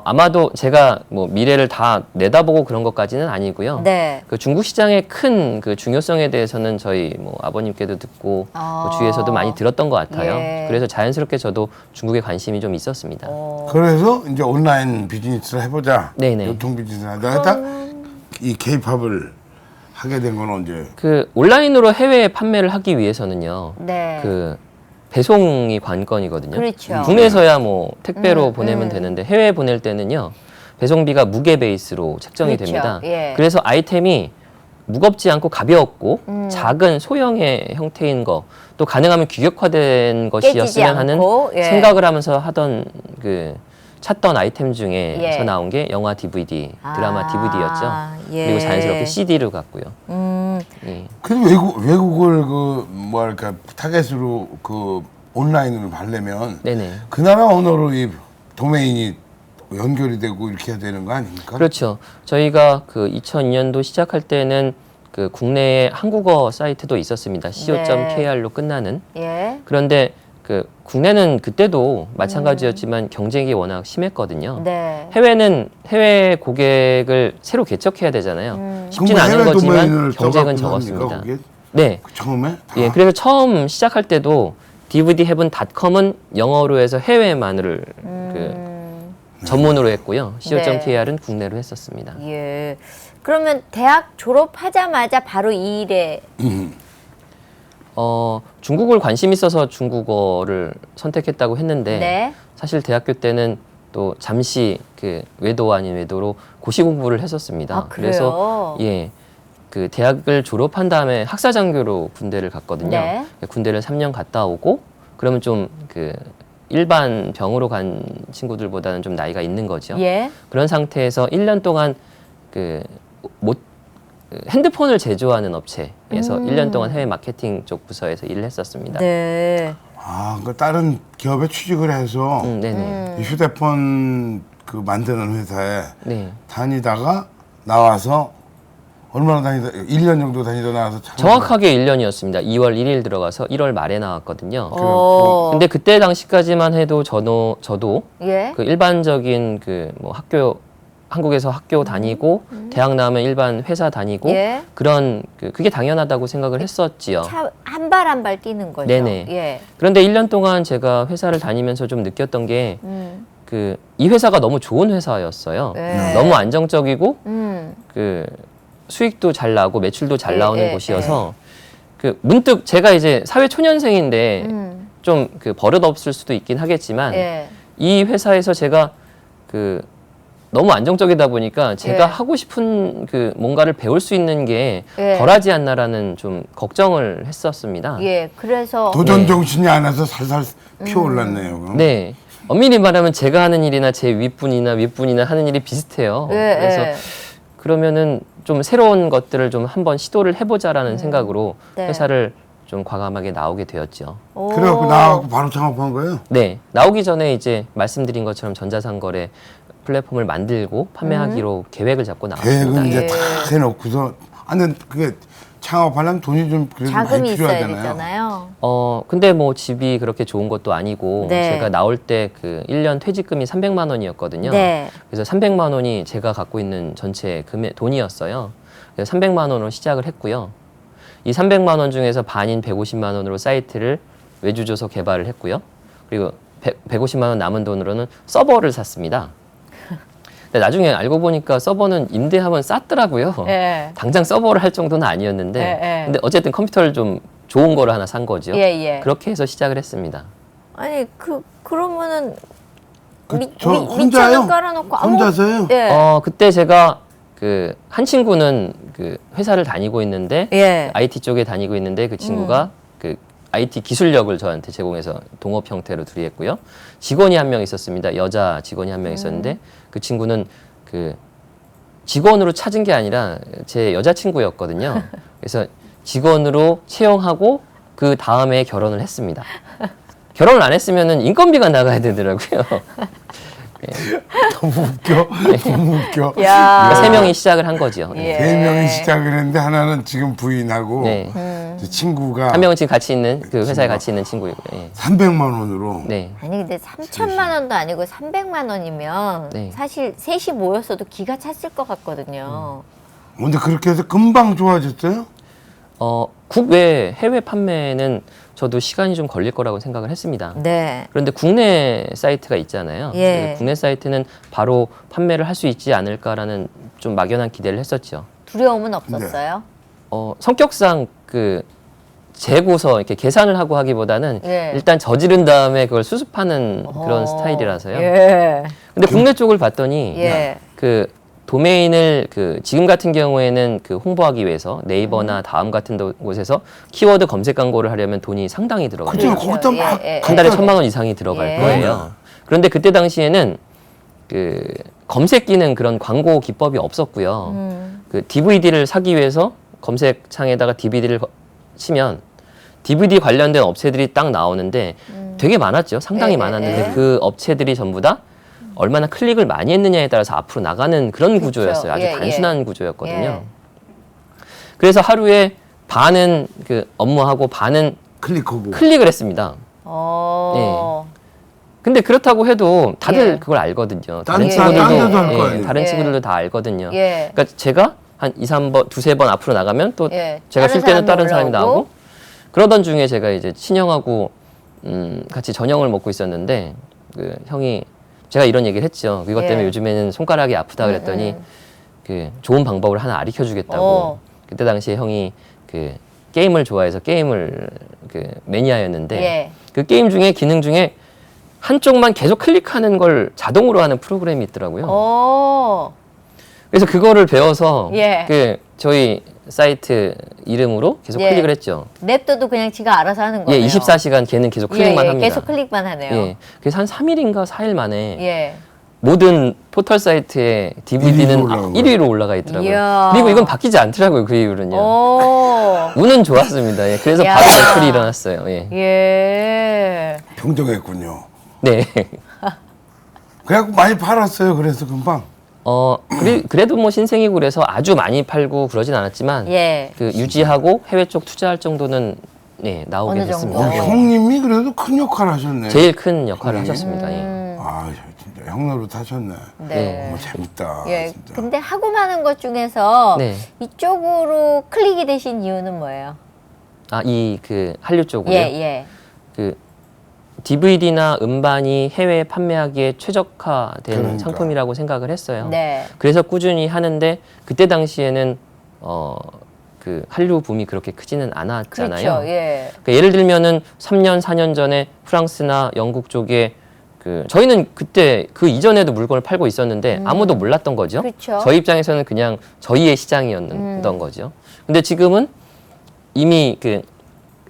아마도 제가 뭐 미래를 다 내다보고 그런 것까지는 아니고요. 네. 그 중국 시장의 큰 그 중요성에 대해서는 저희 뭐 아버님께도 듣고 뭐 주위에서도 많이 들었던 것 같아요. 예. 그래서 자연스럽게 저도 중국에 관심이 좀 있었습니다. 그래서 이제 온라인 비즈니스를 해보자. 네네. 유통 비즈니스를 하다가 이 K-팝을 하게 된 건 언제? 그 온라인으로 해외에 판매를 하기 위해서는요. 네. 그 배송이 관건이거든요. 그렇죠. 국내에서야 뭐 택배로 보내면 되는데 해외에 보낼 때는요. 배송비가 무게 베이스로 책정이 그렇죠. 됩니다. 예. 그래서 아이템이 무겁지 않고 가벼웠고 작은 소형의 형태인 거, 또 가능하면 규격화된 깨지지 것이었으면 하는 않고, 예. 생각을 하면서 하던 그 찾던 아이템 중에서 예. 나온 게 영화 DVD, 드라마 DVD였죠. 예. 그리고 자연스럽게 CD로 갔고요. 예. 그래도 외국을 그 뭐랄까 타겟으로 그 온라인으로 발려면 네네. 그 나라 언어로 이 도메인이 연결이 되고 이렇게 해야 되는 거 아닙니까? 그렇죠. 저희가 그 2002년도 시작할 때는 그 국내에 한국어 사이트도 있었습니다. co.kr로 끝나는. 예. 그런데 그 국내는 그때도 마찬가지였지만 경쟁이 워낙 심했거든요. 네. 해외는 해외 고객을 새로 개척해야 되잖아요. 쉽진 그럼 않은 해외 거지만 경쟁은 경쟁은 적었습니까, 적었습니다. 그게? 네. 그 처음에? 다? 예, 그래서 처음 시작할 때도 dvdheaven.com은 영어로 해서 해외만을 그 전문으로 했고요. co.kr은 국내로 했었습니다. 예. 그러면 대학 졸업하자마자 바로 이 일에 중국을 관심 있어서 중국어를 선택했다고 했는데 네. 사실 대학교 때는 또 잠시 그 외도 아닌 외도로 고시 공부를 했었습니다. 아, 그래요? 그래서 예. 그 대학을 졸업한 다음에 학사장교로 군대를 갔거든요. 네. 군대를 3년 갔다 오고 그러면 좀 그 일반 병으로 간 친구들보다는 좀 나이가 있는 거죠. 예. 그런 상태에서 1년 동안 그 핸드폰을 제조하는 업체에서 1년 동안 해외 마케팅 쪽 부서에서 일을 했었습니다. 네. 아, 그 다른 기업에 취직을 해서 네네. 이 휴대폰 그 만드는 회사에 네. 다니다가 나와서 얼마나 다니다? 1년 정도 다니다 나와서 정확하게 1년이었습니다. 2월 1일 들어가서 1월 말에 나왔거든요. 어. 근데 그때 당시까지만 해도 저도 예. 그 일반적인 그 뭐 한국에서 학교 다니고 대학 나오면 일반 회사 다니고 예. 그런 그게 당연하다고 생각을 했었지요. 한 발 한 발 뛰는 거죠. 네네. 예. 그런데 1년 동안 제가 회사를 다니면서 좀 느꼈던 게 그 이 회사가 너무 좋은 회사였어요. 네. 너무 안정적이고 음. 그 수익도 잘 나고 매출도 잘 예, 나오는 예, 곳이어서 그 문득 제가 이제 사회 초년생인데 좀 그 버릇 없을 수도 있긴 하겠지만 예. 이 회사에서 제가 그 너무 안정적이다 보니까 제가 예. 하고 싶은 그 뭔가를 배울 수 있는 게 예. 덜하지 않나라는 좀 걱정을 했었습니다. 예. 그래서 도전 네. 정신이 안 와서 살살 피어올랐네요. 그럼. 네. 엄밀히 말하면 제가 하는 일이나 제 윗분이나 하는 일이 비슷해요. 예, 그래서 예. 그러면은 좀 새로운 것들을 좀 한번 시도를 해보자라는 생각으로 네. 회사를 좀 과감하게 나오게 되었죠. 오. 그래갖고 나하고 바로 창업한 거예요? 네. 나오기 전에 이제 말씀드린 것처럼 전자상거래 플랫폼을 만들고 판매하기로 계획을 잡고 나왔습니다. 계획은 이제 예. 다 해놓고서 근데 그게 창업하려면 돈이 좀 그래도 많이 자금이 있어야 필요하잖아요. 되잖아요. 근데 뭐 집이 그렇게 좋은 것도 아니고 네. 제가 나올 때 그 1년 퇴직금이 300만 원이었거든요. 네. 그래서 300만 원이 제가 갖고 있는 전체 금액 돈이었어요. 그래서 300만 원으로 시작을 했고요. 이 300만 원 중에서 반인 150만 원으로 사이트를 외주 줘서 개발을 했고요. 그리고 150만 원 남은 돈으로는 서버를 샀습니다. 근데 나중에 알고 보니까 서버는 임대하면 쌌더라고요. 예. 당장 서버를 할 정도는 아니었는데 예, 예. 근데 어쨌든 컴퓨터를 좀 좋은 거를 하나 산 거죠. 예, 예. 그렇게 해서 시작을 했습니다. 아니 그러면은 저 밑창을 혼자요? 깔아놓고 혼자서요? 예. 그때 제가 그 한 친구는 그 회사를 다니고 있는데 예. IT 쪽에 다니고 있는데 그 친구가 그 IT 기술력을 저한테 제공해서 동업 형태로 둘이 했고요. 직원이 한 명 있었습니다. 여자 직원이 한 명 있었는데 그 친구는 그 직원으로 찾은 게 아니라 제 여자친구였거든요. 그래서 직원으로 채용하고 그 다음에 결혼을 했습니다. 결혼을 안 했으면은 인건비가 나가야 되더라고요. 너무 웃겨. 너무 웃겨. 야. 그러니까 세 명이 시작을 한 거죠. 예. 세 명이 시작을 했는데 하나는 지금 부인하고 네. 저 친구가 한 명은 지금 같이 있는 그 회사에 같이 있는 친구이고요. 예. 300만 원으로 네. 아니 근데 3천만 원도 아니고 300만 원이면 네. 사실 셋이 모였어도 기가 찼을 것 같거든요. 근데 그렇게 해서 금방 좋아졌어요? 국외 해외 판매는 저도 시간이 좀 걸릴 거라고 생각을 했습니다. 네. 그런데 국내 사이트가 있잖아요. 예. 국내 사이트는 바로 판매를 할 수 있지 않을까라는 좀 막연한 기대를 했었죠. 두려움은 없었어요? 성격상 그 재고서 이렇게 계산을 하고 하기보다는 예. 일단 저지른 다음에 그걸 수습하는 그런 스타일이라서요. 예. 근데 국내 쪽을 봤더니 예. 그 도메인을 그 지금 같은 경우에는 그 홍보하기 위해서 네이버나 다음 같은 곳에서 키워드 검색 광고를 하려면 돈이 상당히 들어가요. 그죠? 그렇죠. 거기다 막 예, 예. 한 달에 1,000만 원 이상이 들어갈 예. 거예요. 그런데 그때 당시에는 그 검색 기능 그런 광고 기법이 없었고요. 그 DVD를 사기 위해서 검색창에다가 DVD를 치면 DVD 관련된 업체들이 딱 나오는데 되게 많았죠. 상당히 예, 많았는데 예. 그 업체들이 전부 다 얼마나 클릭을 많이 했느냐에 따라서 앞으로 나가는 그런 그렇죠. 구조였어요. 아주 예, 단순한 구조였거든요. 예. 그래서 하루에 반은 그 업무하고 반은 클릭하고. 클릭을 했습니다. 근데 그렇다고 해도 다들 예. 그걸 알거든요. 딴 데도 할 거 아니에요. 다른 예. 친구들도 다 알거든요. 예. 그러니까 제가 한 2, 3번, 두세 번 앞으로 나가면 또 예. 제가 다른 쉴 때는 다른 사람이 사람이 나오고 그러던 중에 제가 이제 친형하고 같이 저녁을 먹고 있었는데 그 형이 제가 이런 얘기를 했죠. 이것 때문에 예. 요즘에는 손가락이 아프다 그랬더니 그 좋은 방법을 하나 가르쳐 주겠다고. 그때 당시에 형이 그 게임을 좋아해서 게임을 그 매니아였는데 예. 그 게임 중에 기능 중에 한쪽만 계속 클릭하는 걸 자동으로 하는 프로그램이 있더라고요. 그래서 그거를 배워서 예. 그 저희 사이트 이름으로 계속 예. 클릭을 했죠. 냅둬도 그냥 지가 알아서 하는 예, 거예요. 24시간 걔는 계속 클릭만 합니다. 계속 클릭만 하네요. 예. 그래서 한 3일인가 4일 만에 예. 모든 포털 사이트에 DVD는 1위로 올라가 있더라고요. 이야. 그리고 이건 바뀌지 않더라고요. 그 이후로는요. 오. 운은 좋았습니다. 예. 그래서 야. 바로 매출이 일어났어요. 예. 예. 평정했군요. 네. 그래갖고 많이 팔았어요. 그래서 금방. 그래도 뭐 신생이고 그래서 아주 많이 팔고 그러진 않았지만 예. 그 유지하고 해외 쪽 투자할 정도는 네, 나오게 어느 됐습니다. 정도? 예. 형님이 그래도 큰 역할 하셨네. 제일 큰 역할을 하셨습니다. 예. 아, 진짜 형 노릇 하셨네. 네. 너무 재밌다. 예. 진짜. 근데 하고 많은 것 중에서 네. 이쪽으로 클릭이 되신 이유는 뭐예요? 이 그 한류 쪽으로요. 예, 예. 그 DVD나 음반이 해외에 판매하기에 최적화된 그러니까. 상품이라고 생각을 했어요. 네. 그래서 꾸준히 하는데 그때 당시에는 그 한류 붐이 그렇게 크지는 않았잖아요. 그렇죠. 예. 그러니까 예를 들면은 3년, 4년 전에 프랑스나 영국 쪽에 저희는 그때 그 이전에도 물건을 팔고 있었는데 아무도 몰랐던 거죠. 그렇죠. 저희 입장에서는 그냥 저희의 시장이었던 거죠. 근데 지금은 이미 그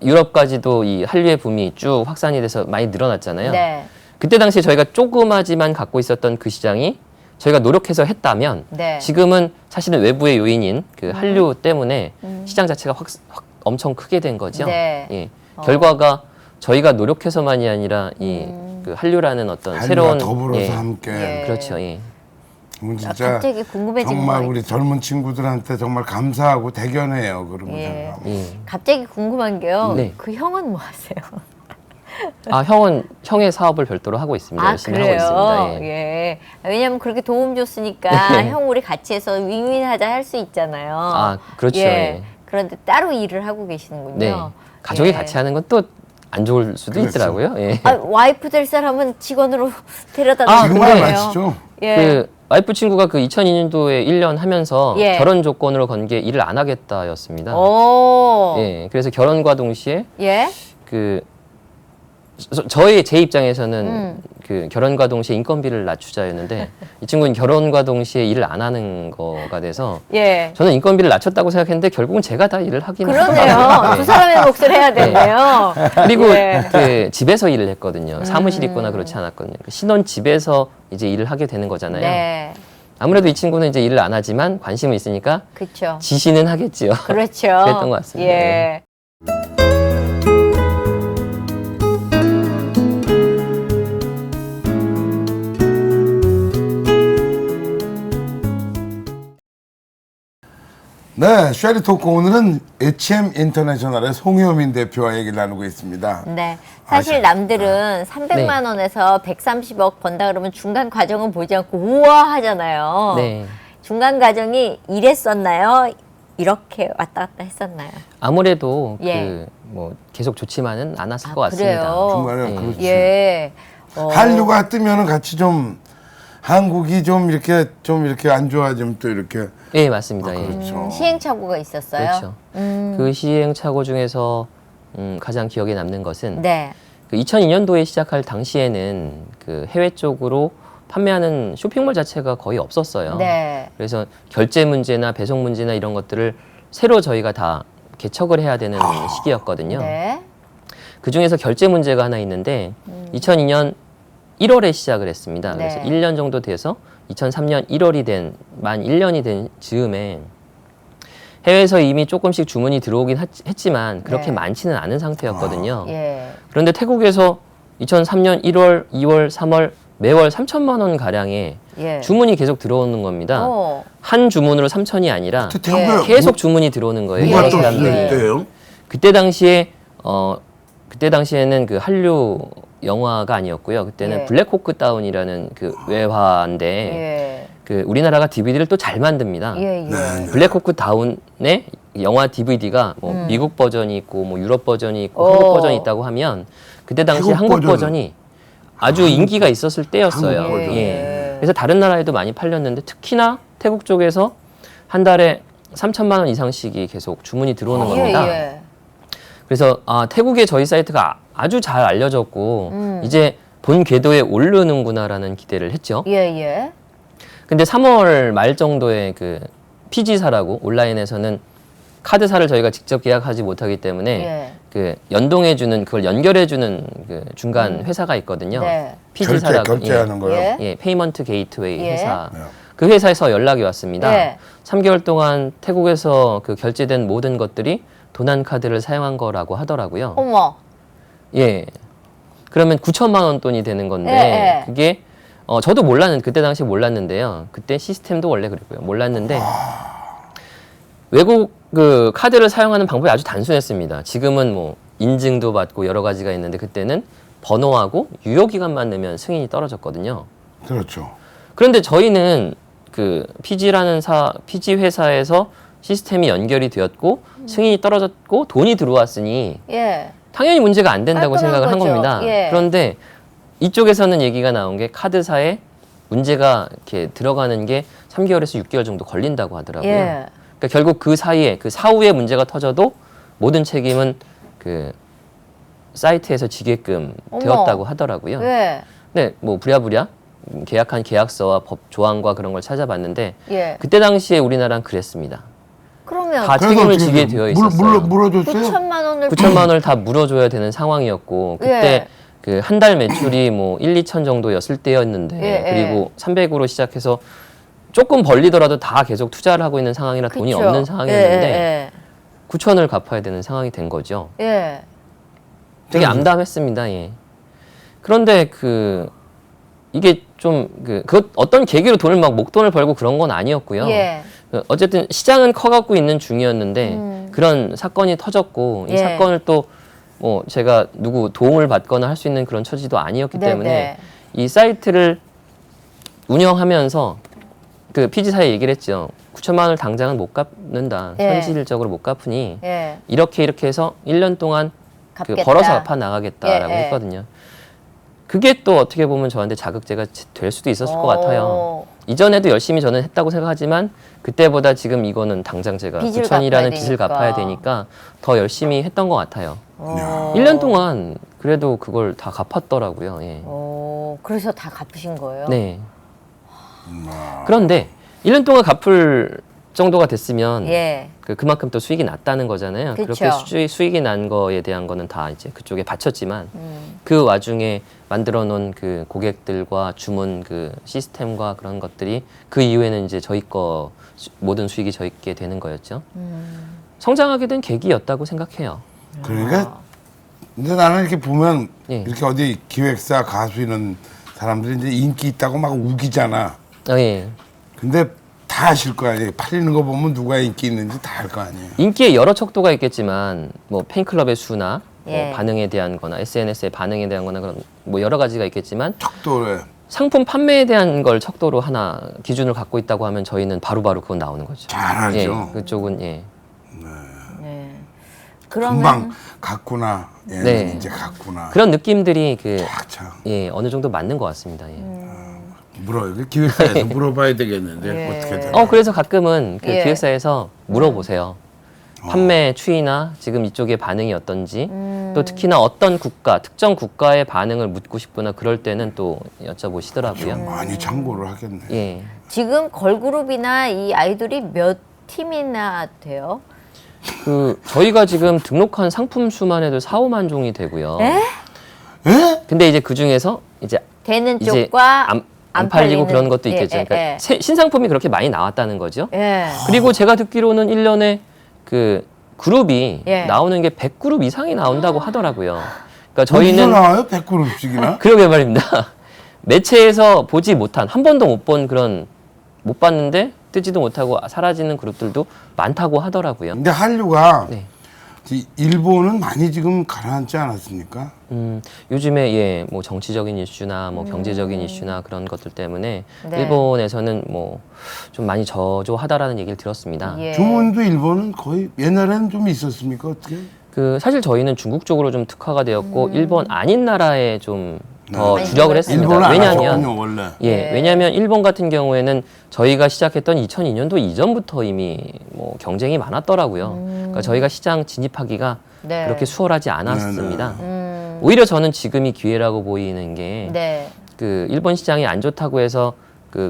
유럽까지도 이 한류의 붐이 쭉 확산이 돼서 많이 늘어났잖아요. 네. 그때 당시에 저희가 조그마지만 갖고 있었던 그 시장이 저희가 노력해서 했다면 네. 지금은 사실은 외부의 요인인 그 한류 때문에 시장 자체가 확 엄청 크게 된 거죠. 네. 예. 결과가 저희가 노력해서만이 아니라 이 그 한류라는 어떤 한류와 새로운 더불어서 함께. 예. 그렇죠. 예. 진짜 갑자기 궁금해진 정말 거 우리 젊은 친구들한테 정말 감사하고 대견해요. 그런 거 예. 생각하면. 예. 갑자기 궁금한 게요. 네. 그 형은 뭐 하세요? 아, 형의 사업을 별도로 하고 있습니다. 열심히 하고 있습니다. 예. 예. 왜냐면 그렇게 도움 줬으니까 형 우리 같이 해서 윈윈하자 할 수 있잖아요. 아, 그렇죠. 예. 예. 그런데 따로 일을 하고 계시는군요. 네. 가족이 예. 같이 하는 건 또 안 좋을 수도 그렇죠. 있더라고요. 예. 아, 와이프 될 사람은 직원으로 데려다 아, 놓는 정말 거예요. 맞죠? 예. 그 와이프 친구가 그 2002년도에 1년 하면서 예. 결혼 조건으로 건 게 일을 안 하겠다였습니다. 오. 예. 그래서 결혼과 동시에 예. 그 제 입장에서는 그 결혼과 동시에 인건비를 낮추자였는데 이 친구는 결혼과 동시에 일을 안 하는 거가 돼서 예. 저는 인건비를 낮췄다고 생각했는데 결국은 제가 다 일을 하긴 그러네요. 하더라고요. 두 사람의 몫을 해야 되네요. 그리고 예. 그 집에서 일을 했거든요. 사무실 있거나 그렇지 않았거든요. 그 신혼 집에서 이제 일을 하게 되는 거잖아요. 네. 아무래도 이 친구는 이제 일을 안 하지만 관심은 있으니까 그렇죠. 지시는 하겠지요. 그렇죠. 그랬던 것 같습니다. 예. 네, 쉐리 토크 오늘은 HM 인터내셔널의 송효민 대표와 얘기를 나누고 있습니다. 네. 사실 아시아. 남들은 300만 네. 원에서 130억 번다 그러면 중간 과정은 보지 않고 우와 하잖아요. 네. 중간 과정이 이랬었나요? 이렇게 왔다 갔다 했었나요? 아무래도 예. 그 뭐 계속 좋지만은 않았을 아, 것 같습니다. 그래요? 중간에 예. 그렇지. 예. 한류가 뜨면은 같이 좀 한국이 좀 이렇게 안 좋아지면 또 이렇게 예, 맞습니다. 예. 그렇죠. 시행착오가 있었어요. 그렇죠. 그 시행착오 중에서 가장 기억에 남는 것은 네. 그 2002년도에 시작할 당시에는 그 해외 쪽으로 판매하는 쇼핑몰 자체가 거의 없었어요. 네. 그래서 결제 문제나 배송 문제나 이런 것들을 새로 저희가 다 개척을 해야 되는 시기였거든요. 네. 그 중에서 결제 문제가 하나 있는데 2002년 1월에 시작을 했습니다. 네. 그래서 1년 정도 돼서 2003년 1월이 만 1년이 된 즈음에 해외에서 이미 조금씩 주문이 들어오긴 했지만 그렇게 네. 많지는 않은 상태였거든요. 예. 그런데 태국에서 2003년 1월, 2월, 3월 매월 3천만 원 가량의 예. 주문이 계속 들어오는 겁니다. 어. 한 주문으로 3천이 아니라 태국에 계속 주문이 들어오는 거예요. 누가 여러 떴을 사람들이. 때요? 그때 당시에는 그 한류 영화가 아니었고요. 그때는 예. 블랙호크 다운이라는 그 외화인데 예. 그 우리나라가 DVD를 또 잘 만듭니다. 예. 예. 네. 블랙호크 다운의 영화 DVD가 뭐 미국 버전이 있고 뭐 유럽 버전이 있고 오. 한국 버전이 있다고 하면 그때 당시 태국 한국 버전은? 버전이 아주 인기가 있었을 때였어요. 한국 버전. 예. 그래서 다른 나라에도 많이 팔렸는데 특히나 태국 쪽에서 한 달에 3천만 원 이상씩이 계속 주문이 들어오는 겁니다. 예. 그래서 태국의 저희 사이트가 아주 잘 알려졌고 이제 본 궤도에 오르는구나라는 기대를 했죠. 예. 예. 근데 3월 말 정도에 그 PG사라고 온라인에서는 카드사를 저희가 직접 계약하지 못하기 때문에 예. 그 연동해주는 그걸 연결해주는 그 중간 회사가 있거든요. 네. PG사라고 결제하는 거요. 예. 예, 페이먼트 게이트웨이 예. 회사. 네. 그 회사에서 연락이 왔습니다. 예. 3개월 동안 태국에서 그 결제된 모든 것들이 도난 카드를 사용한 거라고 하더라고요. 어머. 예. 그러면 9천만 원 돈이 되는 건데 예, 예. 그게 저도 그때 당시 몰랐는데요. 그때 시스템도 원래 그랬고요. 몰랐는데 외국 그 카드를 사용하는 방법이 아주 단순했습니다. 지금은 뭐 인증도 받고 여러 가지가 있는데 그때는 번호하고 유효 기간만 넣으면 승인이 떨어졌거든요. 그렇죠. 그런데 저희는 그 PG 회사에서 시스템이 연결이 되었고 승인이 떨어졌고 돈이 들어왔으니 예. 당연히 문제가 안 된다고 깔끔한 생각을 한 거죠. 겁니다. 예. 그런데 이쪽에서는 얘기가 나온 게 카드사에 문제가 이렇게 들어가는 게 3개월에서 6개월 정도 걸린다고 하더라고요. 예. 그러니까 결국 그 사이에 그 사후에 문제가 터져도 모든 책임은 그 사이트에서 지게끔 어머. 되었다고 하더라고요. 예. 네, 뭐 부랴부랴 계약한 계약서와 법 조항과 그런 걸 찾아봤는데 예. 그때 당시에 우리나라는 그랬습니다. 그러면 다 그래서 책임을 어떻게 지게 돼요? 되어 있었어요. 물어줬어요? 9천만 원을 9천만 원을 다 물어줘야 되는 상황이었고 그때 예. 그 한 달 매출이 뭐 1, 2천 정도였을 때였는데 예, 그리고 300으로 시작해서 조금 벌리더라도 다 계속 투자를 하고 있는 상황이라 돈이 그쵸. 없는 상황이었는데 예, 9천을 갚아야 되는 상황이 된 거죠. 예, 예. 되게 암담했습니다. 예. 그런데 그 이게 좀 그 어떤 계기로 돈을 막 목돈을 벌고 그런 건 아니었고요. 예. 그 어쨌든 시장은 커갖고 있는 중이었는데 그런 사건이 터졌고 이 예. 사건을 또 뭐 제가 누구 도움을 받거나 할 수 있는 그런 처지도 아니었기 네, 때문에 네. 이 사이트를 운영하면서 그 피지사에 얘기를 했죠. 9천만 원을 당장은 못 갚는다. 예. 현실적으로 못 갚으니 예. 이렇게 해서 1년 동안 그 갚겠다. 벌어서 갚아 나가겠다라고 예, 예. 했거든요. 그게 또 어떻게 보면 저한테 자극제가 될 수도 있었을 것 같아요. 이전에도 열심히 저는 했다고 생각하지만 그때보다 지금 이거는 당장 제가 빚을 9천이라는 갚아야 빚을 되니까. 갚아야 되니까 더 열심히 했던 것 같아요. 어. 1년 동안 그래도 그걸 다 갚았더라고요. 예. 그래서 다 갚으신 거예요? 네. 그런데 1년 동안 갚을 정도가 됐으면 예. 그만큼 또 수익이 났다는 거잖아요. 그쵸. 그렇게 수익이 난 거에 대한 거는 다 이제 그쪽에 바쳤지만 그 와중에 만들어 놓은 그 고객들과 주문 그 시스템과 그런 것들이 그 이후에는 이제 저희 거 모든 수익이 저희게 되는 거였죠. 성장하게 된 계기였다고 생각해요. 그러니까 근데 나는 이렇게 보면 예. 이렇게 어디 기획사 가수 이런 사람들이 이제 인기 있다고 막 우기잖아. 예. 근데 다 아실 거 아니에요. 팔리는 거 보면 누가 인기 있는지 다 알 거 아니에요. 인기의 여러 척도가 있겠지만 뭐 팬클럽의 수나 예. 뭐 반응에 대한 거나 SNS의 반응에 대한 거나 그런 뭐 여러 가지가 있겠지만 척도래. 상품 판매에 대한 걸 척도로 하나 기준을 갖고 있다고 하면 저희는 바로바로 그건 나오는 거죠. 잘 알죠. 예, 그쪽은 예. 네. 그러면 금방 갔구나. 얘는 네. 이제 갔구나. 그런 느낌들이 그 참 예, 어느 정도 맞는 것 같습니다. 예. 물어요. 기획사에서 물어봐야 되겠는데 어떻게 돼? 그래서 가끔은 그 예. 기획사에서 물어보세요. 판매 추이나 지금 이쪽의 반응이 어떤지 또 특히나 어떤 국가, 특정 국가의 반응을 묻고 싶거나 그럴 때는 또 여쭤보시더라고요. 많이 참고를 하겠네. 예. 지금 걸그룹이나 이 아이돌이 몇 팀이나 돼요? 그 저희가 지금 등록한 상품 수만 해도 4, 5만 종이 되고요. 에? 에? 근데 이제 그 중에서 이제 되는 이제 쪽과 안 팔리고 팔리는- 그런 것도 예, 있겠죠. 예, 그러니까 예. 신상품이 그렇게 많이 나왔다는 거죠. 예. 그리고 제가 듣기로는 1년에 그 그룹이 예. 나오는 게 100그룹 이상이 나온다고 하더라고요. 그러니까 어디서 저희는 나와요? 100그룹씩이나? 그러게 말입니다. 매체에서 보지 못한 한 번도 못 본 그런 못 봤는데 뜨지도 못하고 사라지는 그룹들도 많다고 하더라고요. 근데 한류가 네. 일본은 많이 지금 가라앉지 않았습니까? 요즘에 예, 뭐 정치적인 이슈나 뭐 경제적인 이슈나 그런 것들 때문에 네. 일본에서는 뭐 좀 많이 저조하다라는 얘기를 들었습니다. 예. 주문도 일본은 거의 옛날에는 좀 있었습니까? 어떻게? 그 사실 저희는 중국 쪽으로 좀 특화가 되었고 일본 아닌 나라에 좀 더 많이 주력을 들어갔어요. 했습니다. 일본은 안 왜냐하면 하셨군요, 원래. 예, 네. 왜냐하면 일본 같은 경우에는 저희가 시작했던 2002년도 이전부터 이미 뭐 경쟁이 많았더라고요. 그러니까 저희가 시장 진입하기가 네. 그렇게 수월하지 않았습니다. 음. 오히려 저는 지금이 기회라고 보이는 게 네. 그 일본 시장이 안 좋다고 해서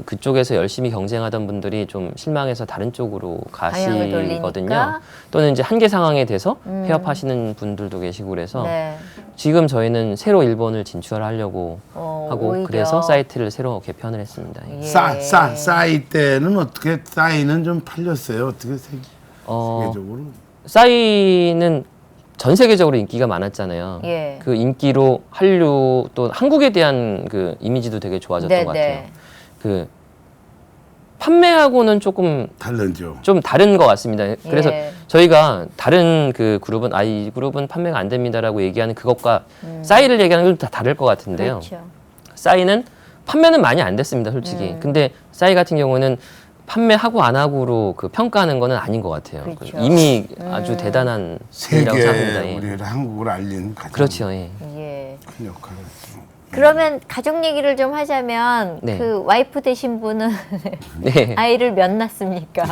그쪽에서 열심히 경쟁하던 분들이 좀 실망해서 다른 쪽으로 방향을 가시거든요. 돌리니까? 또는 이제 한계 상황에 돼서 폐업하시는 분들도 계시고 그래서 네. 지금 저희는 새로 일본을 진출하려고 하고 오히려. 그래서 사이트를 새로 개편을 했습니다. 예. 싸이 때는 어떻게 싸이는 좀 팔렸어요? 어떻게 세계적으로? 싸이는 전 세계적으로 인기가 많았잖아요. 예. 그 인기로 한류 또 한국에 대한 그 이미지도 되게 좋아졌던 네, 것 네. 같아요. 그 판매하고는 조금 다르죠. 좀 다른 것 같습니다. 그래서 예. 저희가 다른 그 그룹은 이 그룹은 판매가 안 됩니다라고 얘기하는 그것과 싸이를 얘기하는 건 다 다를 것 같은데요. 그렇죠. 싸이는 판매는 많이 안 됐습니다, 솔직히. 근데 싸이 같은 경우는 판매하고 안 하고로 그 평가하는 거는 아닌 것 같아요. 그렇죠. 이미 아주 대단한 일이라고 생각합니다. 세계 예. 우리를 한국을 알린 가장 그렇죠. 예. 예. 큰 역할을 했죠. 그러면 가족 얘기를 좀 하자면 네. 그 와이프 되신 분은 네. 아이를 몇 낳습니까?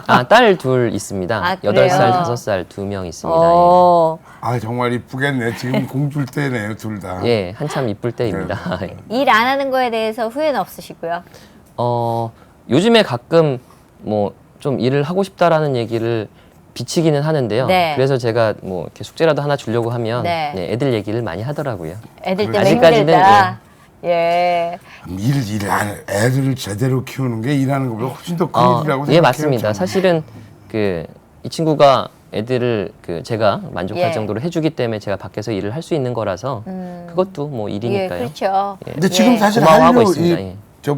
아, 딸 둘 있습니다. 아, 8살, 그래요? 5살 2명 있습니다. 어. 아 정말 이쁘겠네. 지금 공줄 때네요, 둘 다. 예. 예, 한참 이쁠 때입니다. 네. 일 안 하는 거에 대해서 후회는 없으시고요. 요즘에 가끔 뭐 좀 일을 하고 싶다라는 얘기를 비치기는 하는데요. 네. 그래서 제가 뭐 이렇게 숙제라도 하나 주려고 하면 네. 네, 애들 얘기를 많이 하더라고요. 애들 때문에 아직까지는, 힘들다. 예. 애들을 제대로 키우는 게 일하는 것보다 훨씬 더 큰 일이라고 생각해요. 예, 맞습니다. 저는. 사실은 이 친구가 애들을 제가 만족할 예. 정도로 해주기 때문에 제가 밖에서 일을 할 수 있는 거라서 그것도 뭐 예, 일이니까요. 그렇죠. 근데 지금 예. 사실 고마워하고 한류 있습니다. 예. 저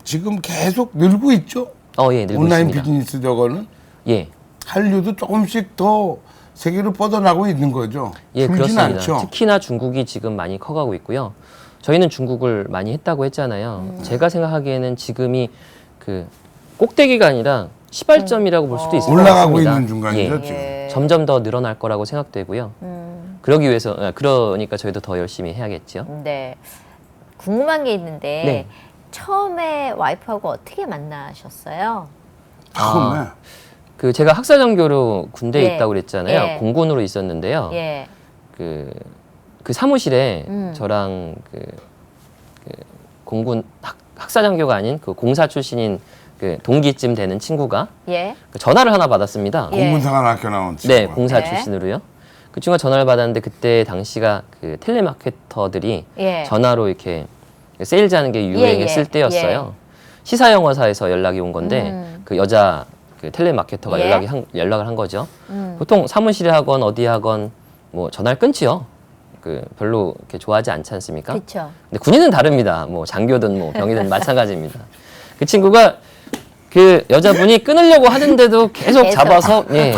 지금 계속 늘고 있죠. 예, 늘고 온라인 있습니다. 비즈니스 저거는 예, 한류도 조금씩 더 세계로 뻗어나고 있는 거죠. 예, 줄진 그렇습니다. 않죠. 특히나 중국이 지금 많이 커가고 있고요. 저희는 중국을 많이 했다고 했잖아요. 제가 생각하기에는 지금이 그 꼭대기가 아니라 시발점이라고 볼 수도 있을 것 올라가고 같습니다. 있는 중간이죠. 예. 지금. 예. 점점 더 늘어날 거라고 생각되고요. 그러기 위해서 그러니까 저희도 더 열심히 해야겠죠. 네. 궁금한 게 있는데 네. 처음에 와이프하고 어떻게 만나셨어요? 처음에 제가 학사전교로 군대에 예. 있다고 그랬잖아요. 예. 공군으로 있었는데요. 예. 그 사무실에 음. 저랑 그 공군 학사장교가 아닌 그 공사 출신인 그 동기쯤 되는 친구가 예. 전화를 하나 받았습니다. 예. 공군사관학교 나온 친구. 네, 공사 네. 출신으로요. 그 친구가 전화를 받았는데 그때 당시가 그 텔레마케터들이 예. 전화로 이렇게 세일즈하는 게 유행했을 예. 때였어요. 시사 영화사에서 연락이 온 건데 그 여자 그 텔레마케터가 예. 연락을 한 거죠. 보통 사무실에 하건 어디 하건 뭐 전화를 끊지요. 별로 이렇게 좋아하지 않지 않습니까? 그렇죠. 근데 군인은 다릅니다. 뭐 장교든 뭐 병이든 마찬가지입니다. 그 친구가 그 여자분이 끊으려고 하는데도 계속 잡아서 예.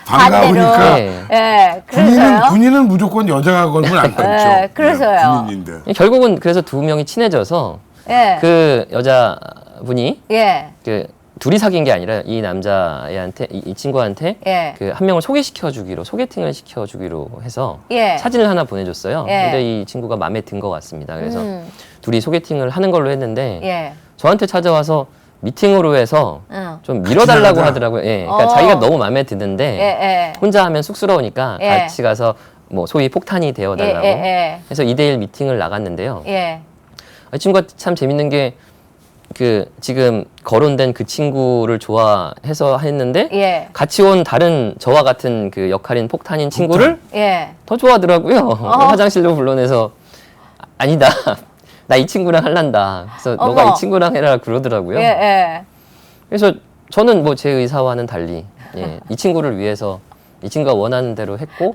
반가우니까 반대로. 예. 예. 그래서요. 군인은 무조건 여자가 걸면 안 끊죠. 예, 그래서요. 군인인데. 결국은 그래서 두 명이 친해져서 예. 그 여자분이 예. 그 둘이 사귄 게 아니라 이 남자애한테 이 친구한테 예. 그 한 명을 소개팅을 시켜주기로 해서 예. 사진을 하나 보내줬어요. 예. 근데 이 친구가 마음에 든 것 같습니다. 그래서 둘이 소개팅을 하는 걸로 했는데 예. 저한테 찾아와서 미팅으로 해서 응. 좀 밀어달라고 하자. 하더라고요. 예. 그러니까 어. 자기가 너무 마음에 드는데 예. 예. 혼자 하면 쑥스러우니까 예. 같이 가서 뭐 소위 폭탄이 되어달라고. 예. 예. 그래서 2대1 미팅을 나갔는데요. 예. 이 친구가 참 재밌는 게 지금 거론된 그 친구를 좋아해서 했는데 예. 같이 온 다른 저와 같은 그 역할인 폭탄인 친구를 예. 더 좋아하더라고요. 화장실로 불러내서 아니다. 나 이 친구랑 할란다. 그래서 너가 어머. 이 친구랑 해라 그러더라고요. 예. 예. 그래서 저는 뭐 제 의사와는 달리 이 친구를 위해서 이 친구가 원하는 대로 했고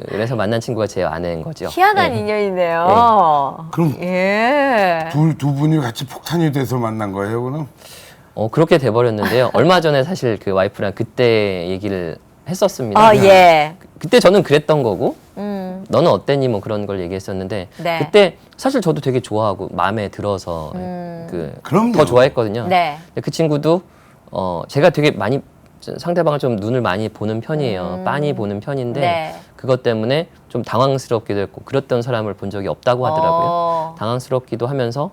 그래서 만난 친구가 제 아내인 거죠. 희한한 예. 인연이네요. 그럼 예. 두 분이 같이 폭탄이 돼서 만난 거예요, 그럼? 그렇게 돼버렸는데요. 얼마 전에 사실 그 와이프랑 그때 얘기를 했었습니다. 예. 그때 저는 그랬던 거고 너는 어땠니 뭐 그런 걸 얘기했었는데 네. 그때 사실 저도 되게 좋아하고 마음에 들어서 그럼요. 더 좋아했거든요. 네. 근데 그 친구도 제가 되게 많이 상대방을 좀 눈을 많이 보는 편이에요. 빤히 보는 편인데 네. 그것 때문에 좀 당황스럽기도 했고 그랬던 사람을 본 적이 없다고 하더라고요. 당황스럽기도 하면서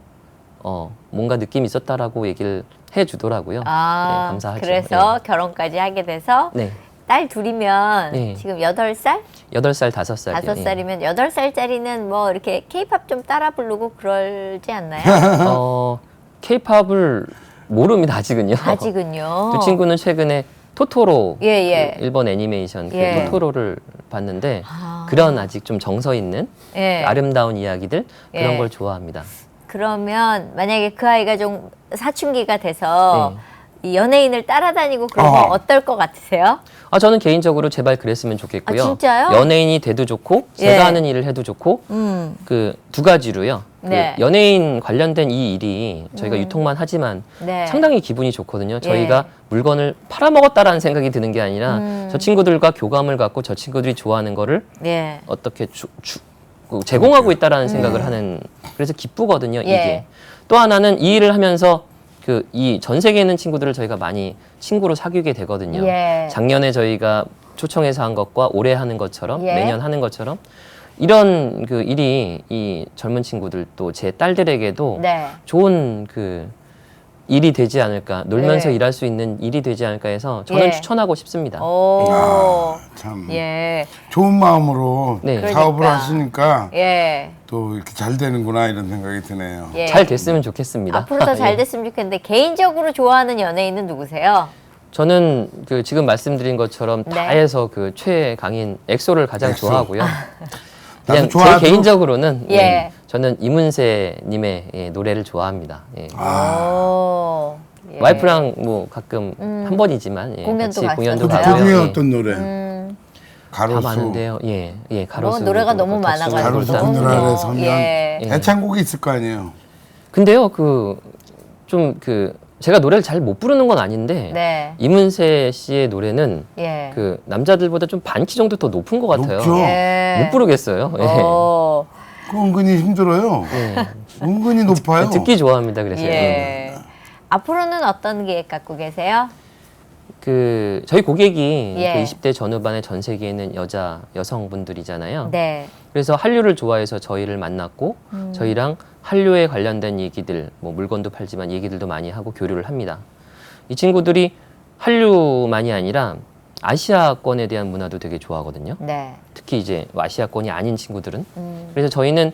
뭔가 느낌이 있었다라고 얘기를 해주더라고요. 네, 감사하죠. 그래서 결혼까지 하게 돼서 네. 딸 둘이면 네. 지금 8살? 8살, 5살. 5살이면 8살짜리는 뭐 이렇게 케이팝 좀 따라 부르고 그러지 않나요? 케이팝을 모릅니다, 아직은요. 아직은요. 두 친구는 최근에 토토로, 예, 예. 그 일본 애니메이션 그 예. 토토로를 봤는데 그런 아직 좀 정서 있는 예. 아름다운 이야기들 그런 예. 걸 좋아합니다. 그러면 만약에 그 아이가 좀 사춘기가 돼서 네. 이 연예인을 따라다니고 그러면 어떨 것 같으세요? 저는 개인적으로 제발 그랬으면 좋겠고요. 아, 진짜요? 연예인이 돼도 좋고 예. 제가 하는 일을 해도 좋고 그 두 가지로요. 네. 그 연예인 관련된 이 일이 저희가 유통만 하지만 네. 상당히 기분이 좋거든요. 예. 저희가 물건을 팔아먹었다라는 생각이 드는 게 아니라 저 친구들과 교감을 갖고 저 친구들이 좋아하는 거를 예. 어떻게 제공하고 있다라는 생각을 하는 그래서 기쁘거든요. 예. 이게 또 하나는 이 일을 하면서 그 이 전 세계에 있는 친구들을 저희가 많이 친구로 사귀게 되거든요. 예. 작년에 저희가 초청해서 한 것과 올해 하는 것처럼 예. 매년 하는 것처럼 이런 그 일이 이 젊은 친구들 또 제 딸들에게도 네. 좋은 그 일이 되지 않을까, 놀면서 네. 일할 수 있는 일이 되지 않을까 해서 저는 예. 추천하고 싶습니다. 오. 참 예. 좋은 마음으로 네. 사업을 그러니까. 하시니까 예. 또 이렇게 잘 되는구나 이런 생각이 드네요. 예. 잘 됐으면 좋겠습니다. 앞으로 더 잘 예. 됐으면 좋겠는데 개인적으로 좋아하는 연예인은 누구세요? 저는 그 지금 말씀드린 것처럼 네. 다 해서 그 최강인 엑소를 가장 엑소. 좋아하고요. 나도 그냥 제 좋아하죠. 개인적으로는 예. 예, 저는 이문세님의 예, 노래를 좋아합니다. 예. 오. 예. 와이프랑 뭐 가끔 한 번이지만 예, 공연도 같이 공연도 갔었어요? 가고요. 그중에 예. 어떤 노래? 다 가로수. 많은데요. 예, 예, 가로수. 뭐 노래가 너무 많아가지고. 가로수 도 그늘 아래 서면 예. 애창곡이 있을 거 아니에요. 근데요, 그 좀 그 제가 노래를 잘 못 부르는 건 아닌데 네. 이문세 씨의 노래는 예. 그 남자들보다 좀 반 키 정도 더 높은 것 같아요. 높죠. 예. 못 부르겠어요. 예. 오. 그 은근히 힘들어요. 예. 은근히 높아요. 듣기 좋아합니다. 그래서 예. 앞으로는 어떤 계획 갖고 계세요? 그 저희 고객이 예. 그 20대 전후반의 전 세계에 있는 여성분들이잖아요. 네. 그래서 한류를 좋아해서 저희를 만났고 저희랑 한류에 관련된 얘기들, 뭐 물건도 팔지만 얘기들도 많이 하고 교류를 합니다. 이 친구들이 한류만이 아니라 아시아권에 대한 문화도 되게 좋아하거든요. 네. 특히 이제 아시아권이 아닌 친구들은. 그래서 저희는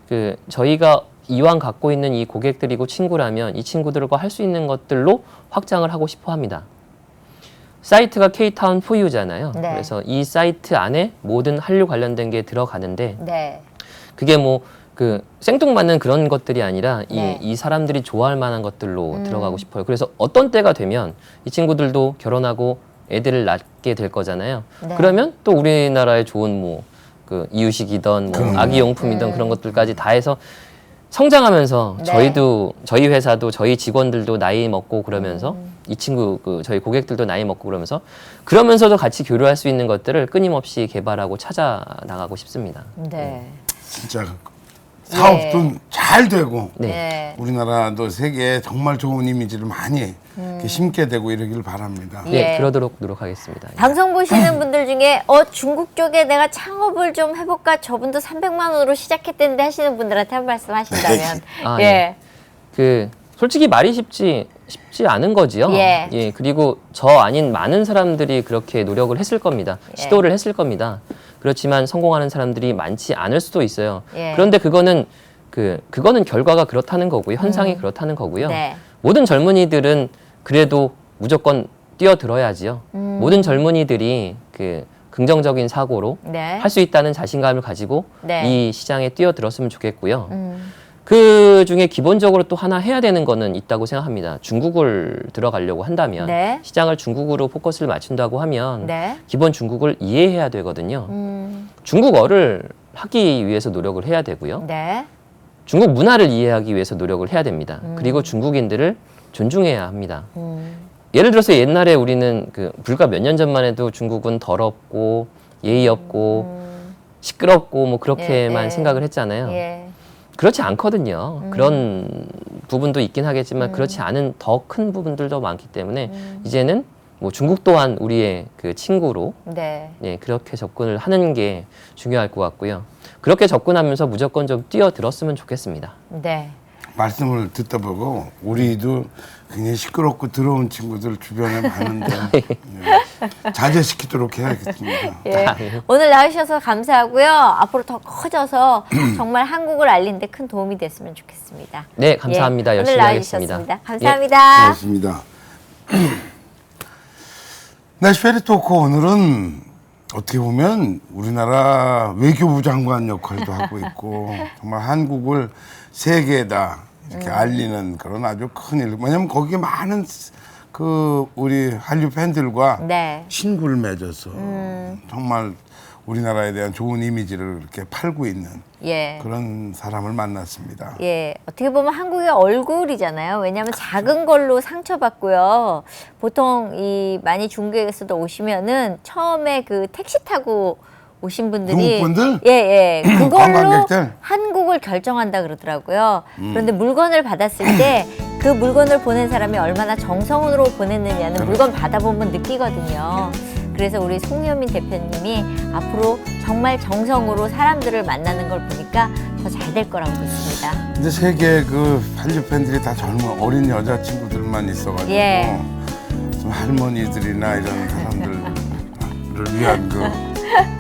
그 저희가 이왕 갖고 있는 이 고객들이고 친구라면 이 친구들과 할 수 있는 것들로 확장을 하고 싶어 합니다. 사이트가 K-Town for You잖아요. 네. 그래서 이 사이트 안에 모든 한류 관련된 게 들어가는데 네. 그게 뭐 그 생뚱맞는 그런 것들이 아니라 네. 이 사람들이 좋아할 만한 것들로 들어가고 싶어요. 그래서 어떤 때가 되면 이 친구들도 결혼하고 애들을 낳게 될 거잖아요. 네. 그러면 또 우리나라에 좋은 뭐 그 이유식이던 뭐 아기용품이던 그런 것들까지 다 해서 성장하면서 네. 저희도 저희 회사도 저희 직원들도 나이 먹고 그러면서 이 친구 그 저희 고객들도 나이 먹고 그러면서도 같이 교류할 수 있는 것들을 끊임없이 개발하고 찾아 나가고 싶습니다. 네. 진짜 사업도 잘 되고 네. 네. 우리나라도 세계에 정말 좋은 이미지를 많이 이렇게 심게 되고 이러길 바랍니다. 예. 네, 그러도록 노력하겠습니다. 방송 보시는 분들 중에 중국 쪽에 내가 창업을 좀 해볼까 저분도 300만 원으로 시작했대는데 하시는 분들한테 한 말씀 하신다면 아, 예. 예. 그 솔직히 말이 쉽지 않은 거지요. 예. 그리고 저 아닌 많은 사람들이 그렇게 노력을 했을 겁니다. 예. 시도를 했을 겁니다. 그렇지만 성공하는 사람들이 많지 않을 수도 있어요. 예. 그런데 그거는 결과가 그렇다는 거고요. 현상이 그렇다는 거고요. 네. 모든 젊은이들은 그래도 무조건 뛰어들어야지요. 모든 젊은이들이 그 긍정적인 사고로 네. 할 수 있다는 자신감을 가지고 네. 이 시장에 뛰어들었으면 좋겠고요. 그 중에 기본적으로 또 하나 해야 되는 거는 있다고 생각합니다. 중국을 들어가려고 한다면 네. 시장을 중국으로 포커스를 맞춘다고 하면 네. 기본 중국을 이해해야 되거든요. 중국어를 하기 위해서 노력을 해야 되고요. 네. 중국 문화를 이해하기 위해서 노력을 해야 됩니다. 그리고 중국인들을 존중해야 합니다. 예를 들어서 옛날에 우리는 그 불과 몇 년 전만 해도 중국은 더럽고 예의 없고 시끄럽고 뭐 그렇게만 예. 생각을 했잖아요. 예. 그렇지 않거든요. 그런 부분도 있긴 하겠지만 그렇지 않은 더 큰 부분들도 많기 때문에 이제는 뭐 중국 또한 우리의 그 친구로 네. 예, 그렇게 접근을 하는 게 중요할 것 같고요. 그렇게 접근하면서 무조건 좀 뛰어들었으면 좋겠습니다. 네. 말씀을 듣다 보고 우리도 굉장히 시끄럽고 더러운 친구들 주변에 많은데 예, 자제시키도록 해야겠습니다. 예. 아, 예. 오늘 나오셔서 감사하고요. 앞으로 더 커져서 정말 한국을 알리는 데 큰 도움이 됐으면 좋겠습니다. 네, 감사합니다. 예. 열심히 오늘 하겠습니다. 나와주셨습니다. 예. 감사합니다. 고맙습니다. 내시페리 토크 오늘은 어떻게 보면 우리나라 외교부 장관 역할도 하고 있고 정말 한국을 세계에다 이렇게 알리는 그런 아주 큰 일. 왜냐면 거기에 많은 그 우리 한류 팬들과 네. 친구를 맺어서 정말 우리나라에 대한 좋은 이미지를 이렇게 팔고 있는 예. 그런 사람을 만났습니다. 예, 어떻게 보면 한국의 얼굴이잖아요. 왜냐하면 작은 걸로 상처받고요. 보통 이 많이 중국에서도 오시면은 처음에 그 택시 타고 오신 분들이 중국분들? 예, 그걸로 관광객들? 한국을 결정한다 그러더라고요. 그런데 물건을 받았을 때 그 물건을 보낸 사람이 얼마나 정성으로 보냈느냐는 물건 받아보면 느끼거든요. 그래서 우리 송여민 대표님이 앞으로 정말 정성으로 사람들을 만나는 걸 보니까 더 잘 될 거라고 믿습니다. 근데 세계 그 한류 팬들이 다 젊은 어린 여자 친구들만 있어가지고 예. 좀 할머니들이나 이런 사람들을 위한 그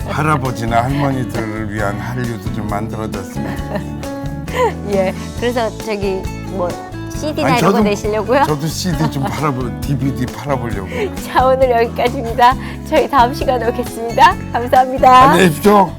할아버지나 할머니들을 위한 한류도 좀 만들어졌으면 좋겠어요. 예. 그래서 저기 뭐 CD나 아니, 이런 거 저도- 내시려고요? 저도 CD 좀 DVD 팔아보려고. 자, 오늘 여기까지입니다. 저희 다음 시간에 오겠습니다. 감사합니다. 안녕히 계십시오.